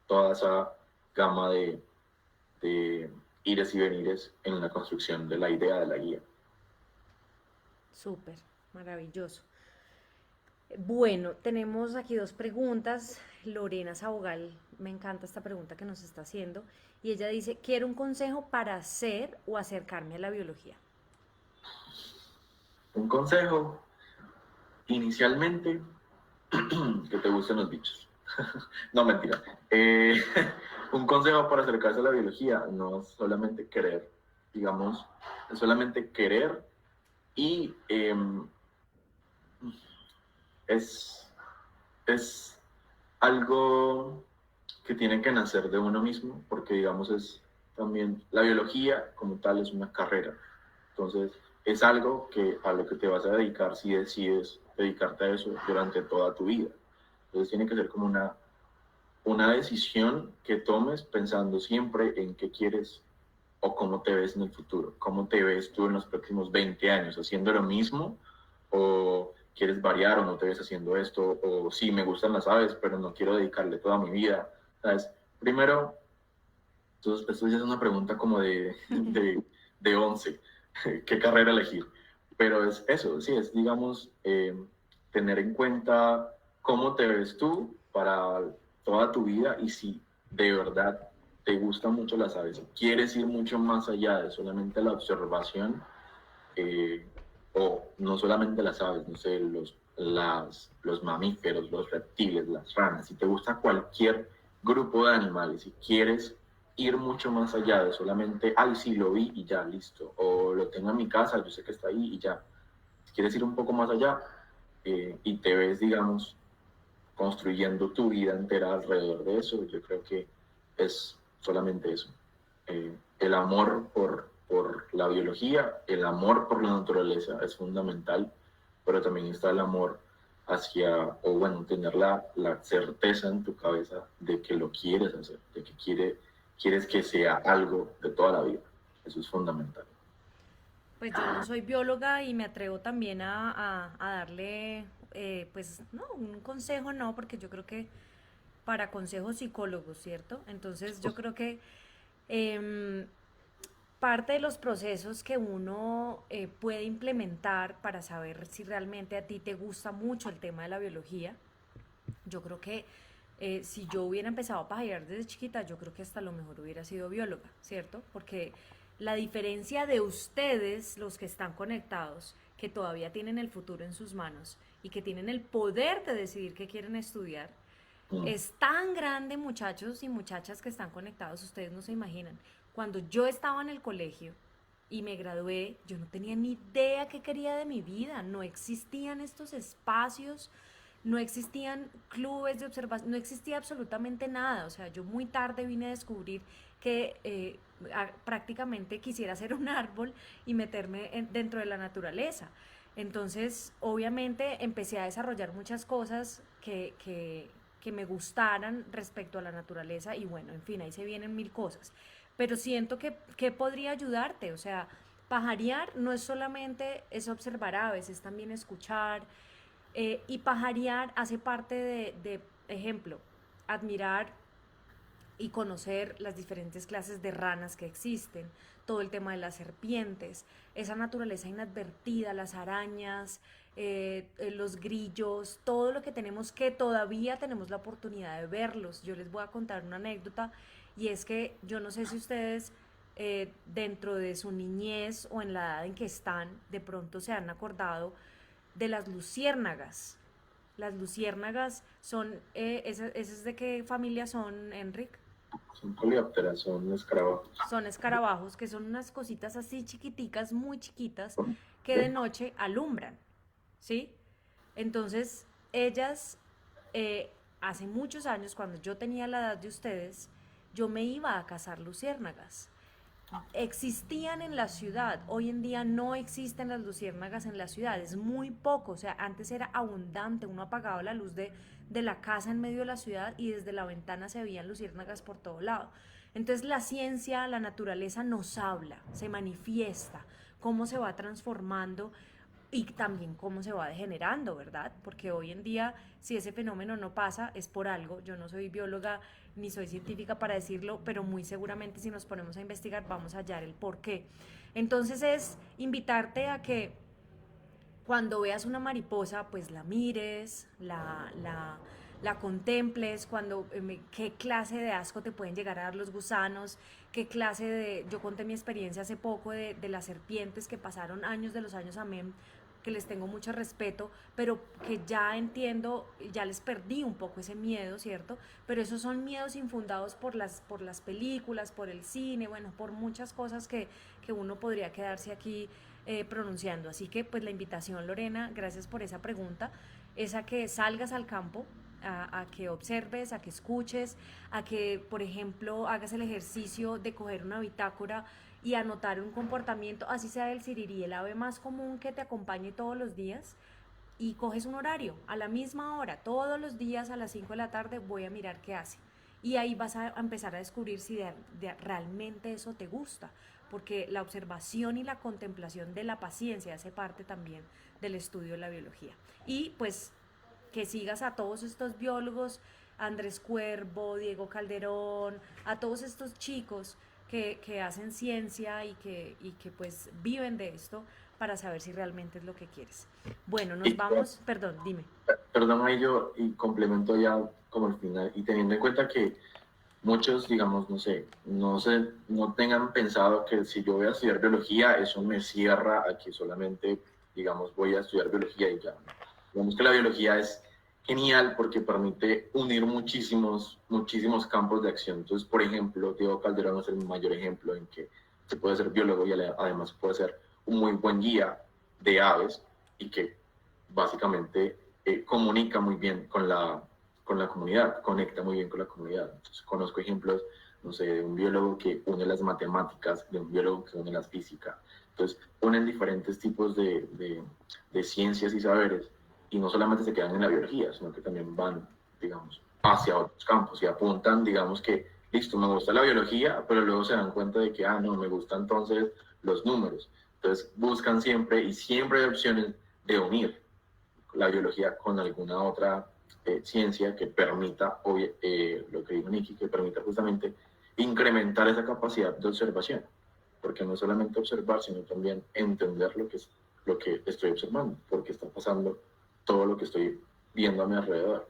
Toda esa gama de ires y venires en la construcción de la idea de la guía. Súper, maravilloso. Bueno, tenemos aquí dos preguntas. Lorena Sabogal, me encanta esta pregunta que nos está haciendo. Y ella dice, quiero un consejo para hacer o acercarme a la biología. Un consejo, inicialmente, que te gusten los bichos. No, mentira. Un consejo para acercarse a la biología, no solamente querer, digamos, es solamente querer y es algo que tiene que nacer de uno mismo, porque digamos es también, la biología como tal es una carrera, entonces es algo a lo que te vas a dedicar si decides dedicarte a eso durante toda tu vida. Entonces tiene que ser como una decisión que tomes pensando siempre en qué quieres o cómo te ves en el futuro, cómo te ves tú en los próximos 20 años, haciendo lo mismo o quieres variar o no te ves haciendo esto, o sí, me gustan las aves, pero no quiero dedicarle toda mi vida. ¿Sabes? Primero, entonces, esto ya es una pregunta como de 11, ¿qué carrera elegir? Pero es eso, sí, es, digamos, tener en cuenta cómo te ves tú para toda tu vida y si de verdad te gustan mucho las aves, quieres ir mucho más allá de solamente la observación, o no solamente las aves, no sé, los mamíferos, los reptiles, las ranas, si te gusta cualquier grupo de animales, si quieres ir mucho más allá de solamente, ay, sí, lo vi y ya, listo, o lo tengo en mi casa, yo sé que está ahí y ya. Si quieres ir un poco más allá y te ves, digamos, construyendo tu vida entera alrededor de eso, yo creo que es solamente eso. El amor por la biología, el amor por la naturaleza es fundamental, pero también está el amor hacia, o bueno, tener la certeza en tu cabeza de que lo quieres hacer, de que quieres que sea algo de toda la vida. Eso es fundamental. Pues yo no soy bióloga y me atrevo también a darle, pues, no, un consejo no, porque yo creo que para consejos psicólogos, ¿cierto? Entonces yo creo que em, parte de los procesos que uno puede implementar para saber si realmente a ti te gusta mucho el tema de la biología, yo creo que si yo hubiera empezado a pajarear desde chiquita, yo creo que hasta lo mejor hubiera sido bióloga, ¿cierto? Porque la diferencia de ustedes, los que están conectados, que todavía tienen el futuro en sus manos y que tienen el poder de decidir qué quieren estudiar, es tan grande, muchachos y muchachas que están conectados, ustedes no se imaginan. Cuando yo estaba en el colegio y me gradué, yo no tenía ni idea qué quería de mi vida, no existían estos espacios, no existían clubes de observación, no existía absolutamente nada. O sea, yo muy tarde vine a descubrir que prácticamente quisiera ser un árbol y meterme dentro de la naturaleza. Entonces, obviamente, empecé a desarrollar muchas cosas que me gustaran respecto a la naturaleza y bueno, en fin, ahí se vienen mil cosas. Pero siento que podría ayudarte, o sea, pajarear no es solamente es observar aves, es también escuchar, y pajarear hace parte de ejemplo, admirar y conocer las diferentes clases de ranas que existen, todo el tema de las serpientes, esa naturaleza inadvertida, las arañas, los grillos, todo lo que tenemos que todavía tenemos la oportunidad de verlos. Yo les voy a contar una anécdota y es que yo no sé si ustedes dentro de su niñez o en la edad en que están, de pronto se han acordado de las luciérnagas. Las luciérnagas son, ¿esas de qué familia son, Enric? Son coleópteras, son escarabajos. Son escarabajos, que son unas cositas así chiquiticas, muy chiquitas, que de noche alumbran, ¿sí? Entonces, ellas, hace muchos años, cuando yo tenía la edad de ustedes, yo me iba a cazar luciérnagas. Existían en la ciudad, hoy en día no existen las luciérnagas en la ciudad, es muy poco, o sea, antes era abundante, uno apagaba la luz de la casa en medio de la ciudad y desde la ventana se veían luciérnagas por todo lado. Entonces la ciencia, la naturaleza nos habla, se manifiesta, cómo se va transformando y también cómo se va degenerando, ¿verdad? Porque hoy en día, si ese fenómeno no pasa, es por algo. Yo no soy bióloga ni soy científica para decirlo, pero muy seguramente si nos ponemos a investigar vamos a hallar el por qué. Entonces es invitarte a que cuando veas una mariposa, pues la mires, la contemples, cuando qué clase de asco te pueden llegar a dar los gusanos, qué clase de... Yo conté mi experiencia hace poco de las serpientes que pasaron años de los años amén, que les tengo mucho respeto, pero que ya entiendo, ya les perdí un poco ese miedo, ¿cierto? Pero esos son miedos infundados por las películas, por el cine, bueno, por muchas cosas que uno podría quedarse aquí pronunciando. Así que pues la invitación, Lorena, gracias por esa pregunta, es a que salgas al campo, a que observes, a que escuches, a que, por ejemplo, hagas el ejercicio de coger una bitácora y anotar un comportamiento, así sea el sirirí, el ave más común que te acompañe todos los días, y coges un horario, a la misma hora, todos los días a las 5 de la tarde voy a mirar qué hace. Y ahí vas a empezar a descubrir si realmente eso te gusta, porque la observación y la contemplación de la paciencia hace parte también del estudio de la biología. Y pues que sigas a todos estos biólogos, Andrés Cuervo, Diego Calderón, a todos estos chicos que hacen ciencia y que pues viven de esto para saber si realmente es lo que quieres. Bueno, nos vamos, perdón, dime. Perdón, ahí yo y complemento ya como el final, y teniendo en cuenta que muchos, digamos, no tengan pensado que si yo voy a estudiar biología, eso me cierra a que solamente, digamos, voy a estudiar biología y ya. Digamos que la biología es genial porque permite unir muchísimos campos de acción. Entonces, por ejemplo, Diego Calderón es el mayor ejemplo en que se puede ser biólogo y además puede ser un muy buen guía de aves y que básicamente comunica muy bien con la comunidad, conecta muy bien con la comunidad. Entonces, conozco ejemplos, no sé, de un biólogo que une las matemáticas, de un biólogo que une la física. Entonces, unen diferentes tipos de ciencias y saberes y no solamente se quedan en la biología, sino que también van, digamos, hacia otros campos y apuntan, digamos que, listo, me gusta la biología, pero luego se dan cuenta de que, no, me gustan entonces los números. Entonces buscan siempre y siempre hay opciones de unir la biología con alguna otra ciencia que permita, lo que dijo Nikki, que permita justamente incrementar esa capacidad de observación, porque no solamente observar, sino también entender lo que estoy observando, porque está pasando todo lo que estoy viendo a mi alrededor.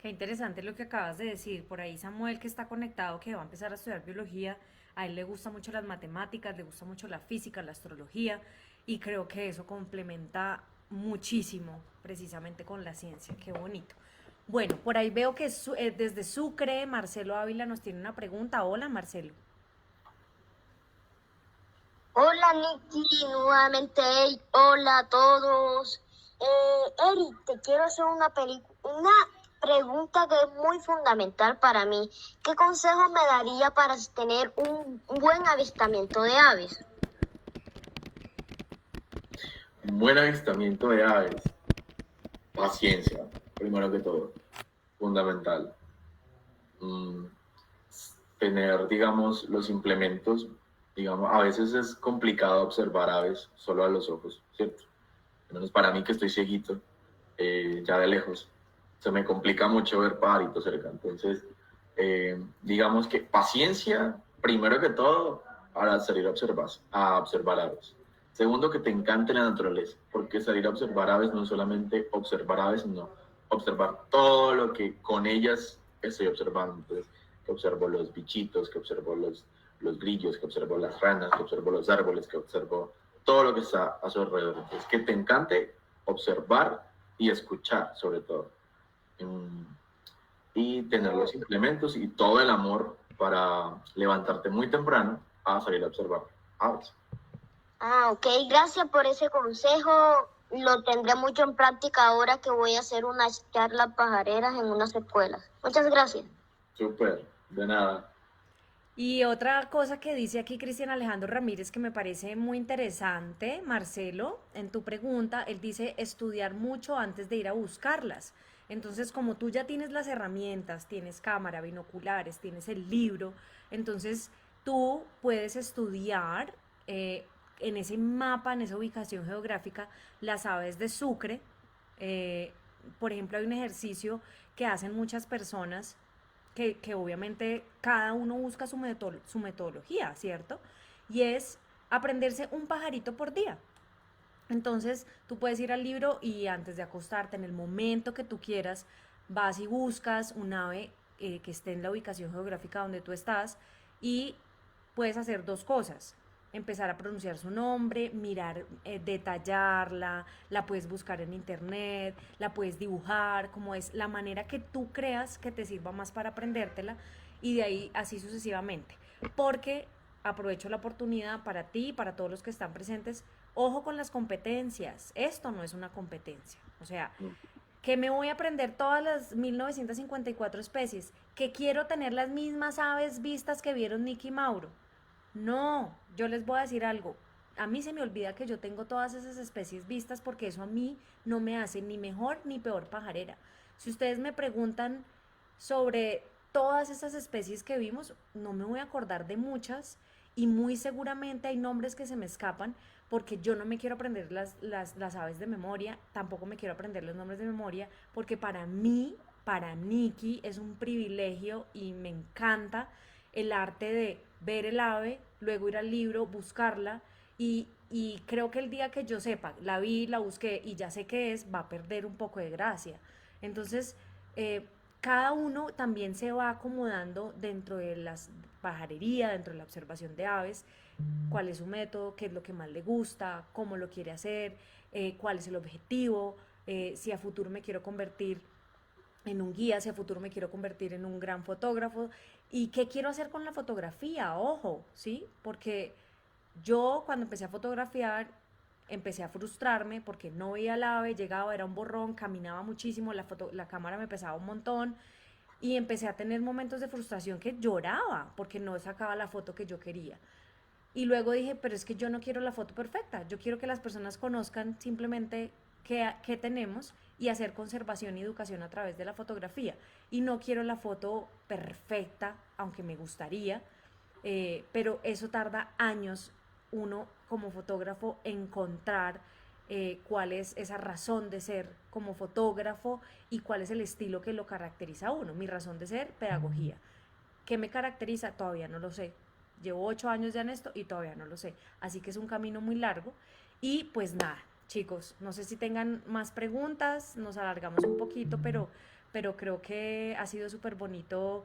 Qué interesante lo que acabas de decir. Por ahí Samuel, que está conectado, que va a empezar a estudiar biología, a él le gusta mucho las matemáticas, le gusta mucho la física, la astrología, y creo que eso complementa muchísimo precisamente con la ciencia. Qué bonito. Bueno, por ahí veo que desde Sucre, Marcelo Ávila nos tiene una pregunta. Hola, Marcelo. Hola Nicky, nuevamente, hola a todos. Eric, te quiero hacer una pregunta que es muy fundamental para mí. ¿Qué consejo me daría para tener un buen avistamiento de aves? Un buen avistamiento de aves, paciencia, primero que todo, fundamental. Tener, digamos, los implementos, digamos, a veces es complicado observar aves solo a los ojos, ¿cierto? Al menos para mí que estoy cieguito, ya de lejos, se me complica mucho ver pajaritos cerca. Entonces, digamos que paciencia, primero que todo, para salir a observar aves. Segundo, que te encante la naturaleza, porque salir a observar aves no es solamente observar aves, sino observar todo lo que con ellas estoy observando. Entonces, que observo los bichitos, que observo los grillos, que observo las ranas, que observo los árboles, que observo todo lo que está a su alrededor. Entonces, que te encante observar y escuchar, sobre todo. Y tener los implementos y todo el amor para levantarte muy temprano a salir a observar aves. Ok, gracias por ese consejo. Lo tendré mucho en práctica ahora que voy a hacer unas charlas pajareras en unas escuelas. Muchas gracias. Súper, de nada. Y otra cosa que dice aquí Cristian Alejandro Ramírez que me parece muy interesante, Marcelo, en tu pregunta, él dice estudiar mucho antes de ir a buscarlas. Entonces, como tú ya tienes las herramientas, tienes cámara, binoculares, tienes el libro, entonces tú puedes estudiar en ese mapa, en esa ubicación geográfica, las aves de Sucre. Eh, por ejemplo, hay un ejercicio que hacen muchas personas que obviamente cada uno busca su metodología, ¿cierto? Y es aprenderse un pajarito por día. Entonces tú puedes ir al libro y antes de acostarte, en el momento que tú quieras, vas y buscas un ave que esté en la ubicación geográfica donde tú estás y puedes hacer dos cosas. Empezar a pronunciar su nombre, mirar, detallarla, la puedes buscar en internet, la puedes dibujar, como es la manera que tú creas que te sirva más para aprendértela y de ahí así sucesivamente. Porque aprovecho la oportunidad para ti y para todos los que están presentes. Ojo con las competencias. Esto no es una competencia. O sea, que me voy a aprender todas las 1954 especies, que quiero tener las mismas aves vistas que vieron Nicky y Mauro. No, yo les voy a decir algo. A mí se me olvida que yo tengo todas esas especies vistas porque eso a mí no me hace ni mejor ni peor pajarera. Si ustedes me preguntan sobre todas esas especies que vimos, no me voy a acordar de muchas y muy seguramente hay nombres que se me escapan porque yo no me quiero aprender las aves de memoria, tampoco me quiero aprender los nombres de memoria, porque para mí, para Nikki, es un privilegio y me encanta el arte de ver el ave, luego ir al libro, buscarla y creo que el día que yo sepa, la vi, la busqué y ya sé qué es, va a perder un poco de gracia. Entonces, cada uno también se va acomodando dentro de la pajarería, dentro de la observación de aves, cuál es su método, qué es lo que más le gusta, cómo lo quiere hacer, cuál es el objetivo. si a futuro me quiero convertir en un guía, si a futuro me quiero convertir en un gran fotógrafo y qué quiero hacer con la fotografía, ojo, ¿sí? Porque yo cuando empecé a fotografiar empecé a frustrarme porque no veía el ave, llegaba, era un borrón, caminaba muchísimo, la cámara me pesaba un montón y empecé a tener momentos de frustración que lloraba porque no sacaba la foto que yo quería. Y luego dije, pero es que yo no quiero la foto perfecta, yo quiero que las personas conozcan simplemente qué tenemos y hacer conservación y educación a través de la fotografía. Y no quiero la foto perfecta, aunque me gustaría, pero eso tarda años uno como fotógrafo encontrar cuál es esa razón de ser como fotógrafo y cuál es el estilo que lo caracteriza a uno. Mi razón de ser, pedagogía. ¿Qué me caracteriza? Todavía no lo sé. Llevo 8 años ya en esto y todavía no lo sé. Así que es un camino muy largo. Y pues nada, chicos, no sé si tengan más preguntas, nos alargamos un poquito, pero creo que ha sido súper bonito.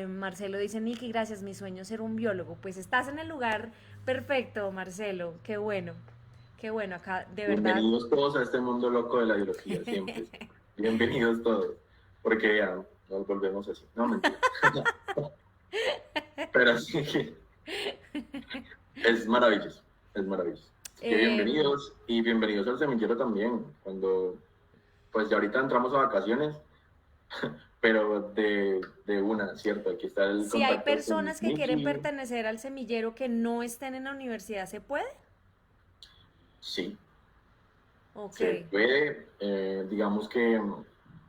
Marcelo dice, Nikki, gracias, mi sueño es ser un biólogo. Pues estás en el lugar perfecto, Marcelo, qué bueno, acá, de verdad. Bienvenidos todos a este mundo loco de la biología, siempre. Bienvenidos todos, porque ya nos volvemos así. No, mentira. Pero sí, es maravilloso, es maravilloso. Así que bienvenidos y bienvenidos al semillero también, cuando, pues ya ahorita entramos a vacaciones, pero de una, ¿cierto? Aquí está el Si hay contacto personas con que quieren Nikki. pertenecer al semillero que no estén en la universidad, ¿se puede? Sí, Ok. se puede, digamos que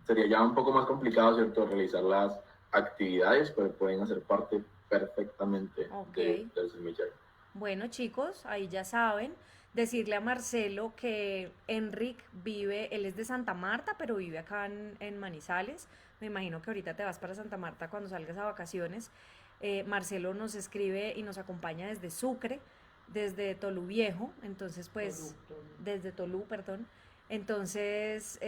sería ya un poco más complicado, ¿cierto? Realizar las actividades, pero pueden hacer parte perfectamente Ok. del semillero. Bueno, chicos, ahí ya saben, decirle a Marcelo que Enric vive, él es de Santa Marta, pero vive acá en Manizales. Me imagino que ahorita te vas para Santa Marta cuando salgas a vacaciones. Marcelo nos escribe y nos acompaña desde Sucre, desde Tolú Viejo, entonces pues, desde Tolú, perdón. Entonces,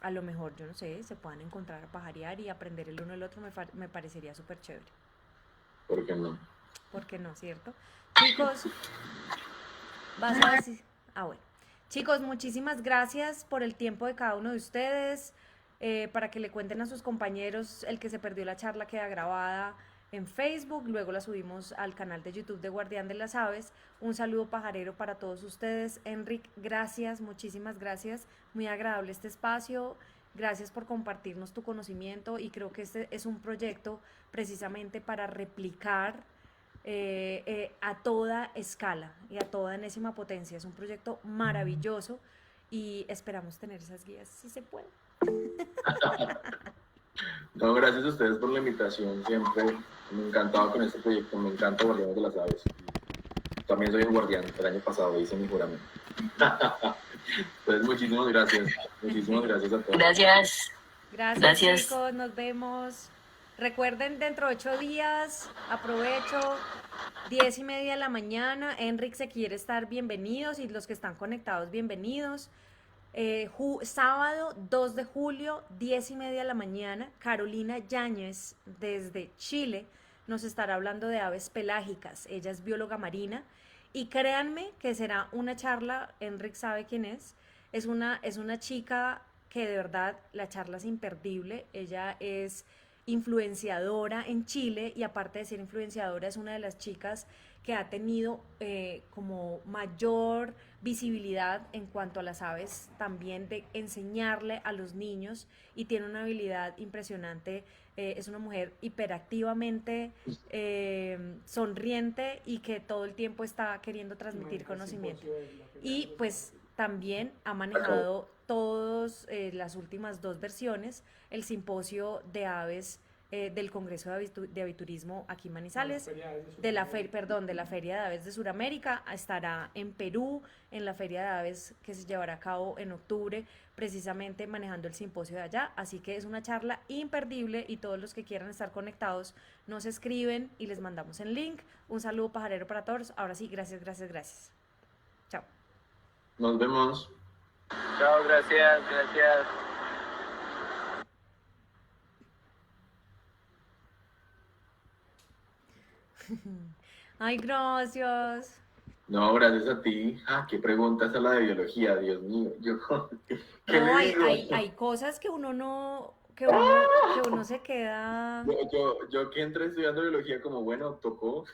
a lo mejor, yo no sé, se puedan encontrar a pajarear y aprender el uno del otro, me parecería súper chévere. ¿Por qué no? ¿Por qué no, cierto? Chicos, vas a decir... Ah, bueno. Chicos, muchísimas gracias por el tiempo de cada uno de ustedes, para que le cuenten a sus compañeros. El que se perdió la charla queda grabada en Facebook, luego la subimos al canal de YouTube de Guardián de las Aves. Un saludo pajarero para todos ustedes. Enric, gracias, muchísimas gracias. Muy agradable este espacio. Gracias por compartirnos tu conocimiento y creo que este es un proyecto precisamente para replicar a toda escala y a toda enésima potencia. Es un proyecto maravilloso y esperamos tener esas guías si se puede. No, gracias a ustedes por la invitación, siempre me encantaba con este proyecto, me encanta Guardianes de las Aves. También soy un guardián, el año pasado hice mi juramento. Entonces, muchísimas gracias a todos. Gracias. Gracias, chicos, nos vemos. Recuerden, dentro de 8 días, aprovecho, 10:30 de la mañana, Enric se quiere estar, bienvenidos, y los que están conectados, bienvenidos. Sábado 2 de julio, 10:30 de la mañana, Carolina Yáñez, desde Chile, nos estará hablando de aves pelágicas. Ella es bióloga marina, y créanme que será una charla, Enric sabe quién es una chica que de verdad la charla es imperdible. Ella es influenciadora en Chile y aparte de ser influenciadora es una de las chicas que ha tenido como mayor visibilidad en cuanto a las aves, también de enseñarle a los niños, y tiene una habilidad impresionante. Es una mujer hiperactivamente sonriente y que todo el tiempo está queriendo transmitir conocimiento. Y pues también ha manejado todas las últimas 2 versiones, el simposio de aves del Congreso de Aviturismo aquí en Manizales, de la Feria de Aves de Sudamérica. Estará en Perú, en la Feria de Aves que se llevará a cabo en octubre, precisamente manejando el simposio de allá. Así que es una charla imperdible y todos los que quieran estar conectados nos escriben y les mandamos el link. Un saludo pajarero para todos. Ahora sí, gracias. Chao. Nos vemos. Chao, gracias. Ay, gracias. No, gracias a ti. Ah, qué preguntas a la de biología, Dios mío. Yo, ¿qué No, le hay, digo? hay cosas que uno no, que uno se queda. Yo que entré estudiando biología como, bueno, tocó.